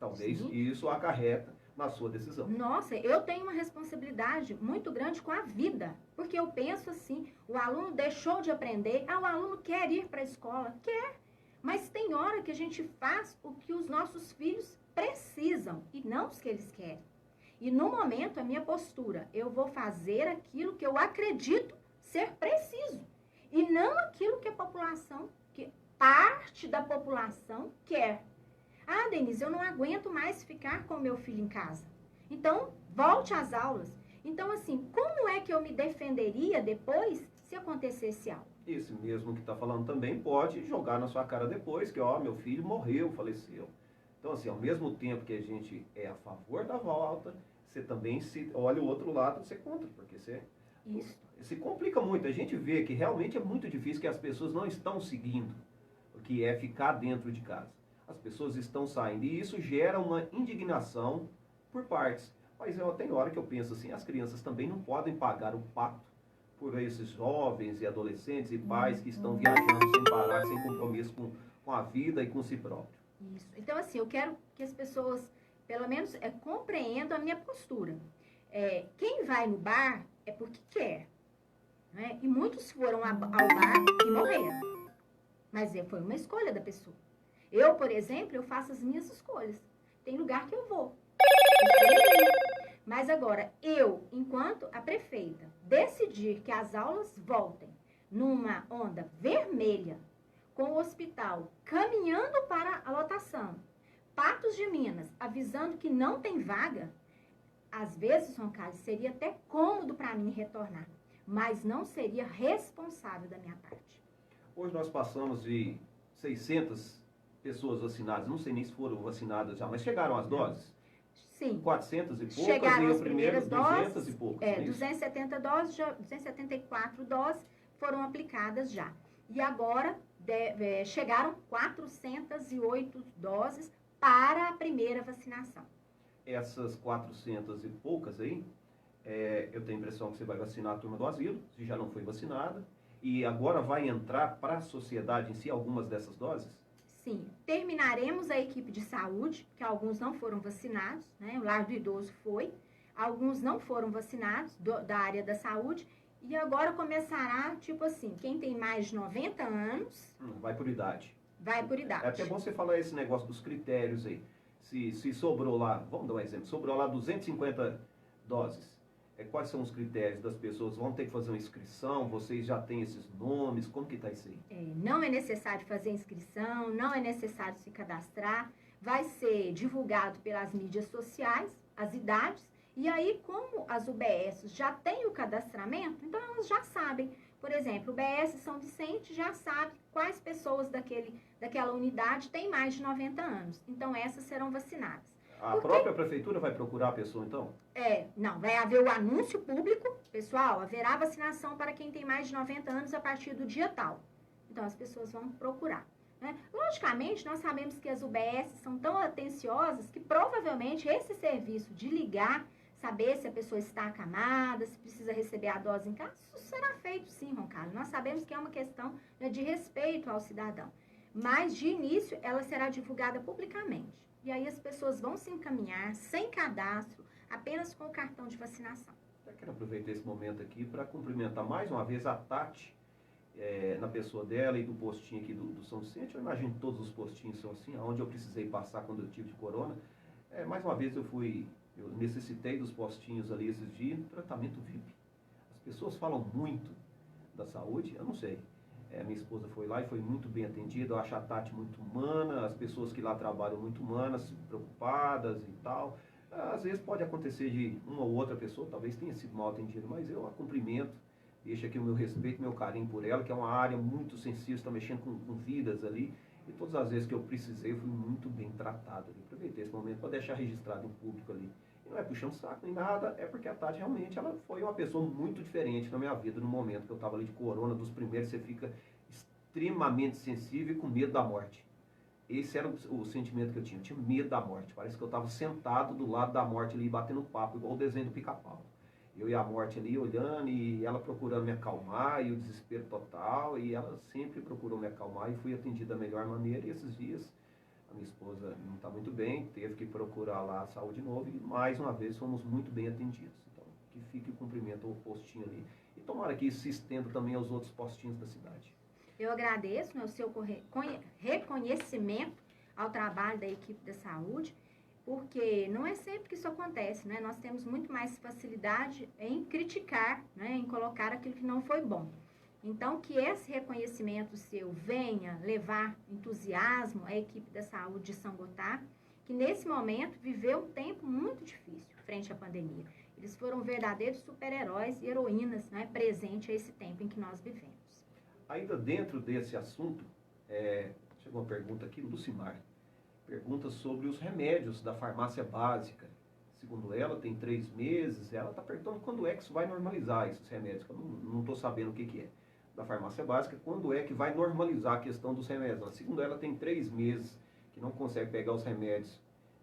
Talvez Sim. isso acarreta na sua decisão. Nossa, eu tenho uma responsabilidade muito grande com a vida, porque eu penso assim, o aluno deixou de aprender, o aluno quer ir para a escola, quer, mas tem hora que a gente faz o que os nossos filhos precisam e não os que eles querem. E no momento, a minha postura, eu vou fazer aquilo que eu acredito ser preciso e não aquilo que a população, que parte da população quer. Ah, Denise, eu não aguento mais ficar com meu filho em casa. Então, volte às aulas. Então, assim, como é que eu me defenderia depois se acontecesse algo? Esse mesmo que está falando também pode jogar na sua cara depois, que ó, meu filho morreu, faleceu. Então, assim, ao mesmo tempo que a gente é a favor da volta, você também se olha o outro lado, você contra, porque você Isso. se complica muito. A gente vê que realmente é muito difícil, que as pessoas não estão seguindo o que é ficar dentro de casa. As pessoas estão saindo e isso gera uma indignação por partes. Mas tem hora que eu penso assim, as crianças também não podem pagar o pato por esses jovens e adolescentes e pais que estão viajando sem parar, sem compromisso com a vida e com si próprio. Isso. Então, assim, eu quero que as pessoas, pelo menos, compreendam a minha postura. Quem vai no bar é porque quer. Né? E muitos foram ao bar e morreram. Mas foi uma escolha da pessoa. Eu, por exemplo, eu faço as minhas escolhas. Tem lugar que eu vou. Mas agora, eu, enquanto a prefeita, decidir que as aulas voltem numa onda vermelha, com o hospital caminhando para a lotação, Patos de Minas avisando que não tem vaga, às vezes, Roncalho, seria até cômodo para mim retornar, mas não seria responsável da minha parte. Hoje nós passamos de 600 pessoas vacinadas, não sei nem se foram vacinadas já, mas chegaram as doses? Sim. 400 e poucas Chegaram e as o primeiro primeiras 200 doses, e poucas. 270 doses, 274 doses foram aplicadas já. E agora chegaram 408 doses para a primeira vacinação. Essas 400 e poucas aí, eu tenho a impressão que você vai vacinar a turma do asilo, se já não foi vacinada, e agora vai entrar para a sociedade em si algumas dessas doses? Sim, terminaremos a equipe de saúde, que alguns não foram vacinados, né? O lar do idoso foi, alguns não foram vacinados da área da saúde, e agora começará, tipo assim, quem tem mais de 90 anos... Vai por idade. Vai por idade. É até bom você falar esse negócio dos critérios aí. Se sobrou lá, vamos dar um exemplo, sobrou lá 250 doses. Quais são os critérios das pessoas? Vão ter que fazer uma inscrição? Vocês já têm esses nomes? Como que está isso aí? Não é necessário fazer inscrição, não é necessário se cadastrar. Vai ser divulgado pelas mídias sociais, as idades. E aí, como as UBS já têm o cadastramento, então elas já sabem. Por exemplo, o UBS São Vicente já sabe quais pessoas daquela unidade têm mais de 90 anos. Então, essas serão vacinadas. A própria prefeitura vai procurar a pessoa, então? Não, vai haver o anúncio público, pessoal, haverá vacinação para quem tem mais de 90 anos a partir do dia tal. Então, as pessoas vão procurar. Né? Logicamente, nós sabemos que as UBS são tão atenciosas que provavelmente esse serviço de ligar, saber se a pessoa está acamada, se precisa receber a dose em casa, isso será feito sim, Roncalho. Nós sabemos que é uma questão, né, de respeito ao cidadão. Mas, de início, ela será divulgada publicamente. E aí as pessoas vão se encaminhar sem cadastro, apenas com o cartão de vacinação. Eu quero aproveitar esse momento aqui para cumprimentar mais uma vez a Tati, na pessoa dela e do postinho aqui do São Vicente. Eu imagino que todos os postinhos são assim, onde eu precisei passar quando eu tive de corona. Mais uma vez eu necessitei dos postinhos ali esses dias, tratamento VIP. As pessoas falam muito da saúde, eu não sei. Minha esposa foi lá e foi muito bem atendida. Eu acho a Tati muito humana, as pessoas que lá trabalham muito humanas, preocupadas e tal. Às vezes pode acontecer de uma ou outra pessoa, talvez tenha sido mal atendida, mas eu a cumprimento, deixo aqui o meu respeito, meu carinho por ela, que é uma área muito sensível, está mexendo com vidas ali. E todas as vezes que eu precisei, eu fui muito bem tratado ali. Aproveitei esse momento para deixar registrado em público ali. E não é puxando saco nem nada, é porque a Tati realmente ela foi uma pessoa muito diferente na minha vida no momento que eu estava ali de corona, dos primeiros, você fica extremamente sensível e com medo da morte. Esse era o sentimento que eu tinha medo da morte. Parece que eu estava sentado do lado da morte ali, batendo papo, igual o desenho do Pica-Pau. Eu e a morte ali olhando e ela procurando me acalmar, e o desespero total, e ela sempre procurou me acalmar e fui atendido da melhor maneira. E esses dias a minha esposa não está muito bem, teve que procurar lá a saúde de novo e mais uma vez fomos muito bem atendidos. Então, que fique o cumprimento ao postinho ali. E tomara que isso se estenda também aos outros postinhos da cidade. Eu agradeço, né, o seu reconhecimento ao trabalho da equipe da saúde, porque não é sempre que isso acontece, né? Nós temos muito mais facilidade em criticar, né, em colocar aquilo que não foi bom. Então, que esse reconhecimento seu venha levar entusiasmo à equipe da saúde de São Gotardo, que nesse momento viveu um tempo muito difícil frente à pandemia. Eles foram verdadeiros super-heróis e heroínas, né, presente a esse tempo em que nós vivemos. Ainda dentro desse assunto, chegou uma pergunta aqui, Lucimar. Pergunta sobre os remédios da farmácia básica. Segundo ela, tem 3 meses. Ela está perguntando quando é que isso vai normalizar, esses remédios. Eu não estou sabendo o que é. Da farmácia básica, quando é que vai normalizar a questão dos remédios. Segundo ela, tem 3 meses que não consegue pegar os remédios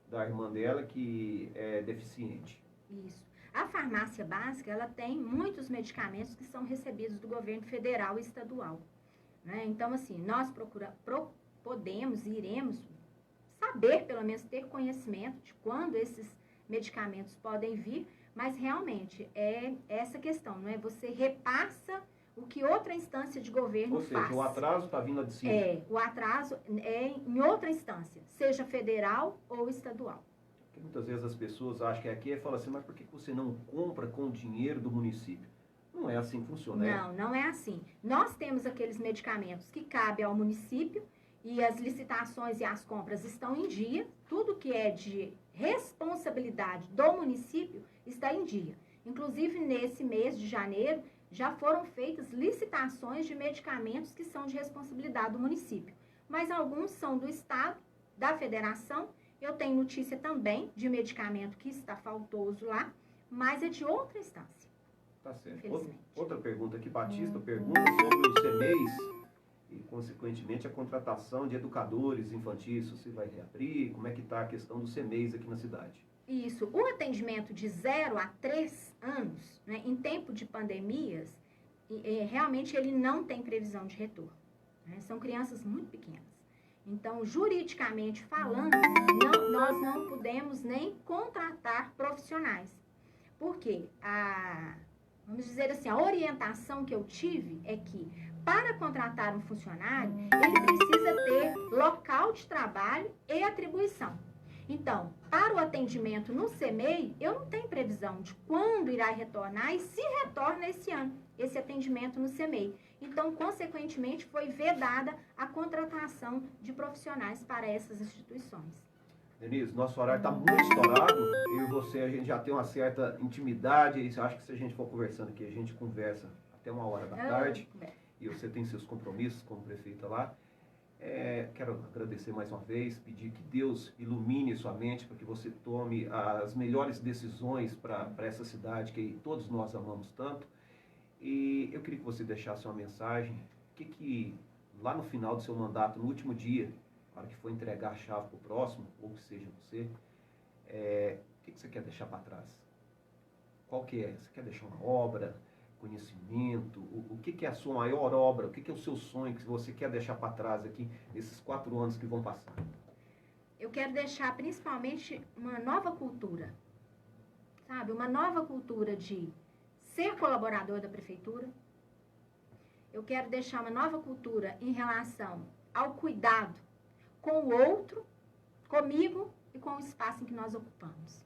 da irmã dela, que é deficiente. Isso. A farmácia básica, ela tem muitos medicamentos que são recebidos do governo federal e estadual, né? Então, assim, nós podemos e iremos saber, pelo menos ter conhecimento de quando esses medicamentos podem vir, mas realmente é essa questão, não é? Você repassa o que outra instância de governo faz. Ou seja, o atraso está vindo de cima. O atraso é em outra instância, seja federal ou estadual. Porque muitas vezes as pessoas acham que aqui e falam assim, mas por que você não compra com o dinheiro do município? Não é assim que funciona, né? Não é assim. Nós temos aqueles medicamentos que cabem ao município e as licitações e as compras estão em dia. Tudo que é de responsabilidade do município está em dia. Inclusive, nesse mês de janeiro, já foram feitas licitações de medicamentos que são de responsabilidade do município. Mas alguns são do Estado, da Federação. Eu tenho notícia também de medicamento que está faltoso lá, mas é de outra instância. Tá certo. Outra pergunta aqui, Batista pergunta sobre o CEMEIS e, consequentemente, a contratação de educadores infantis. Se vai reabrir, como é que está a questão do CEMEIS aqui na cidade? Isso. O atendimento de 0 a 3 anos, né, em tempo de pandemias, realmente ele não tem previsão de retorno, né? São crianças muito pequenas. Então, juridicamente falando, nós não podemos nem contratar profissionais. Porque vamos dizer assim, a orientação que eu tive é que para contratar um funcionário, ele precisa ter local de trabalho e atribuição. Então, para o atendimento no CEMEI, eu não tenho previsão de quando irá retornar e se retorna esse ano, esse atendimento no CEMEI. Então, consequentemente, foi vedada a contratação de profissionais para essas instituições. Denise, nosso horário está muito estourado. Eu e você, a gente já tem uma certa intimidade. E acho que se a gente for conversando aqui, a gente conversa até 1h da tarde. E você tem seus compromissos como prefeita lá. Quero agradecer mais uma vez, pedir que Deus ilumine sua mente para que você tome as melhores decisões para essa cidade que todos nós amamos tanto. E eu queria que você deixasse uma mensagem, que lá no final do seu mandato, no último dia, na hora que for entregar a chave para o próximo, ou que seja você, o que você quer deixar para trás? Qual que é? Você quer deixar uma obra, conhecimento? O que é a sua maior obra? O que é o seu sonho que você quer deixar para trás aqui, nesses 4 anos que vão passar? Eu quero deixar principalmente uma nova cultura, sabe? Uma nova cultura de ser colaborador da prefeitura. Eu quero deixar uma nova cultura em relação ao cuidado com o outro, comigo e com o espaço em que nós ocupamos.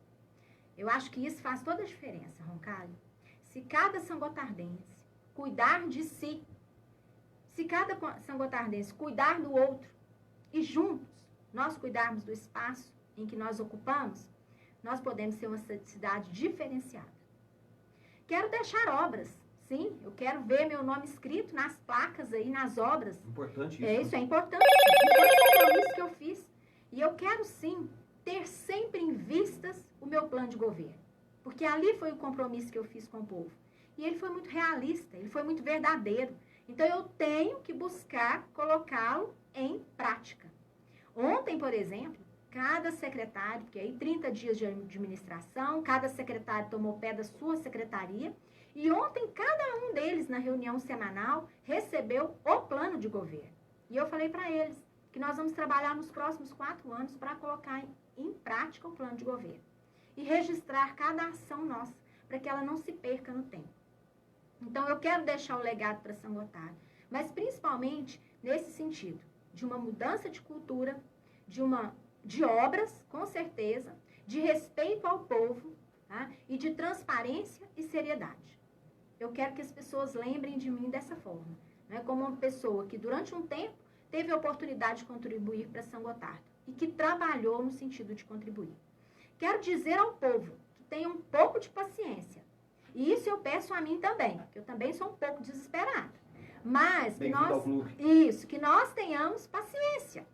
Eu acho que isso faz toda a diferença, Roncalho. Se cada sangotardense cuidar de si, Se cada sangotardense cuidar do outro e juntos nós cuidarmos do espaço em que nós ocupamos, nós podemos ser uma cidade diferenciada. Quero deixar obras, sim, eu quero ver meu nome escrito nas placas aí, nas obras. Importante isso. Isso é importante, foi um compromisso que eu fiz. E eu quero, sim, ter sempre em vistas o meu plano de governo. Porque ali foi o compromisso que eu fiz com o povo. E ele foi muito realista, ele foi muito verdadeiro. Então, eu tenho que buscar colocá-lo em prática. Ontem, por exemplo, cada secretário, porque aí 30 dias de administração, cada secretário tomou pé da sua secretaria, e ontem cada um deles, na reunião semanal, recebeu o plano de governo. E eu falei para eles que nós vamos trabalhar nos próximos 4 anos para colocar em prática o plano de governo. E registrar cada ação nossa, para que ela não se perca no tempo. Então, eu quero deixar o legado para São Gotardo, mas principalmente nesse sentido, de uma mudança de cultura, de obras, com certeza, de respeito ao povo, tá? E de transparência e seriedade. Eu quero que as pessoas lembrem de mim dessa forma, né? Como uma pessoa que durante um tempo teve a oportunidade de contribuir para São Gotardo e que trabalhou no sentido de contribuir. Quero dizer ao povo que tenha um pouco de paciência. E isso eu peço a mim também, que eu também sou um pouco desesperada. Mas que nós tenhamos paciência.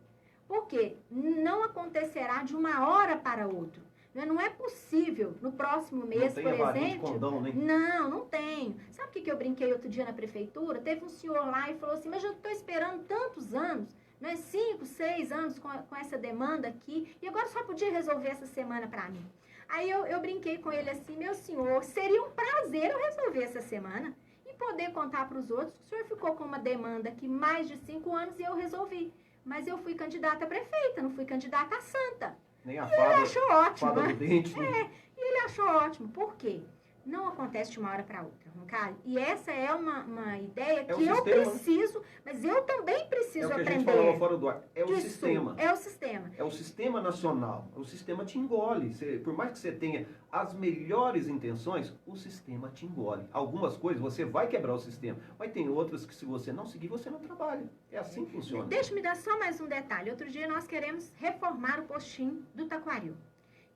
Porque não acontecerá de uma hora para outra. Não é possível, no próximo mês, por exemplo... Condão, né? Não tenho. Sabe o que eu brinquei outro dia na prefeitura? Teve um senhor lá e falou assim, mas eu estou esperando tantos anos, né? 5, 6 anos com essa demanda aqui, e agora só podia resolver essa semana para mim. Aí eu brinquei com ele assim, meu senhor, seria um prazer eu resolver essa semana e poder contar para os outros que o senhor ficou com uma demanda aqui mais de 5 anos e eu resolvi. Mas eu fui candidata a prefeita, não fui candidata a santa. Nem a e ele achou ótimo, fada né? do dente, né? E ele achou ótimo. Por quê? Não acontece de uma hora para outra, Roncalho. E essa é uma ideia que eu preciso, mas eu também preciso aprender. É o que a gente falava fora do ar. É o sistema. É o sistema. É o sistema nacional. O sistema te engole. Por mais que você tenha as melhores intenções, o sistema te engole. Algumas coisas você vai quebrar o sistema, mas tem outras que se você não seguir, você não trabalha. É assim que funciona. Deixa-me dar só mais um detalhe. Outro dia nós queremos reformar o postinho do Taquaril,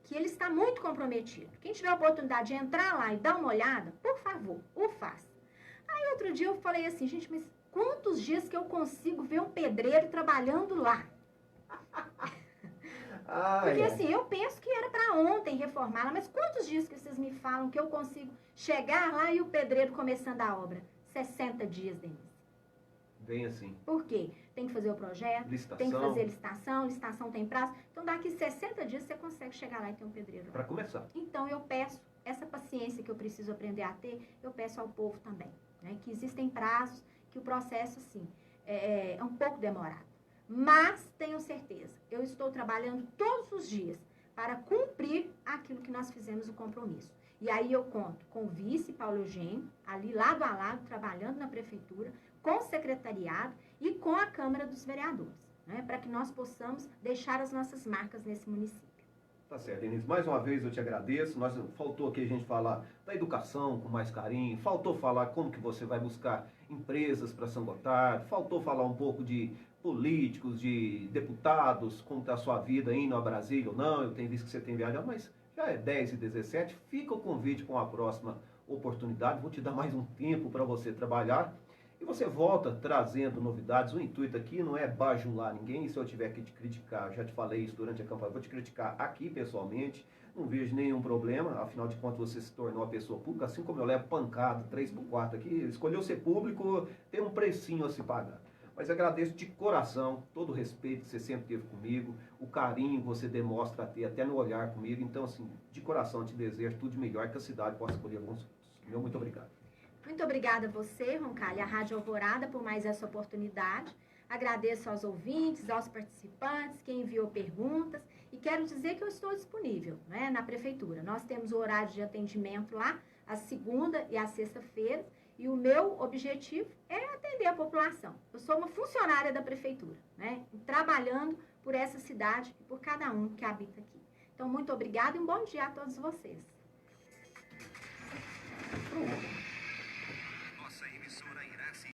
que ele está muito comprometido. Quem tiver a oportunidade de entrar lá e dar uma olhada, por favor, o faça. Aí outro dia eu falei assim, gente, mas quantos dias que eu consigo ver um pedreiro trabalhando lá? Porque assim, eu penso que era para ontem reformá-la, mas quantos dias que vocês me falam que eu consigo chegar lá e o pedreiro começando a obra? 60 dias, Denise. Bem assim. Por quê? Tem que fazer o projeto, licitação. Tem que fazer licitação tem prazo. Então, daqui 60 dias você consegue chegar lá e ter um pedreiro. Para começar. Então, eu peço, essa paciência que eu preciso aprender a ter, eu peço ao povo também. Né? Que existem prazos, que o processo, assim, é um pouco demorado. Mas, tenho certeza, eu estou trabalhando todos os dias para cumprir aquilo que nós fizemos o compromisso. E aí eu conto com o vice Paulo Eugênio, ali lado a lado, trabalhando na prefeitura, com o secretariado e com a Câmara dos Vereadores, né, para que nós possamos deixar as nossas marcas nesse município. Tá certo, Denise. Mais uma vez eu te agradeço. Faltou aqui a gente falar da educação com mais carinho, faltou falar como que você vai buscar empresas para São Gotardo, faltou falar um pouco de políticos, de deputados, como está a sua vida indo a Brasília ou não. Eu tenho visto que você tem viajado, mas já é 10h17. Fica o convite com a próxima oportunidade. Vou te dar mais um tempo para você trabalhar. E você volta trazendo novidades. O intuito aqui não é bajular ninguém. E se eu tiver que te criticar, já te falei isso durante a campanha, vou te criticar aqui pessoalmente. Não vejo nenhum problema. Afinal de contas, você se tornou uma pessoa pública. Assim como eu levo pancada 3x4 aqui. Escolheu ser público, tem um precinho a se pagar. Mas agradeço de coração todo o respeito que você sempre teve comigo, o carinho que você demonstra ter até no olhar comigo. Então, assim, de coração te desejo tudo de melhor que a cidade possa escolher alguns frutos. Meu muito obrigado. Muito obrigada a você, Roncalho, a Rádio Alvorada, por mais essa oportunidade. Agradeço aos ouvintes, aos participantes, quem enviou perguntas. E quero dizer que eu estou disponível, né, na Prefeitura. Nós temos o horário de atendimento lá, às segunda e às sexta-feiras. E o meu objetivo é atender a população. Eu sou uma funcionária da Prefeitura, né, trabalhando por essa cidade e por cada um que habita aqui. Então, muito obrigada e um bom dia a todos vocês.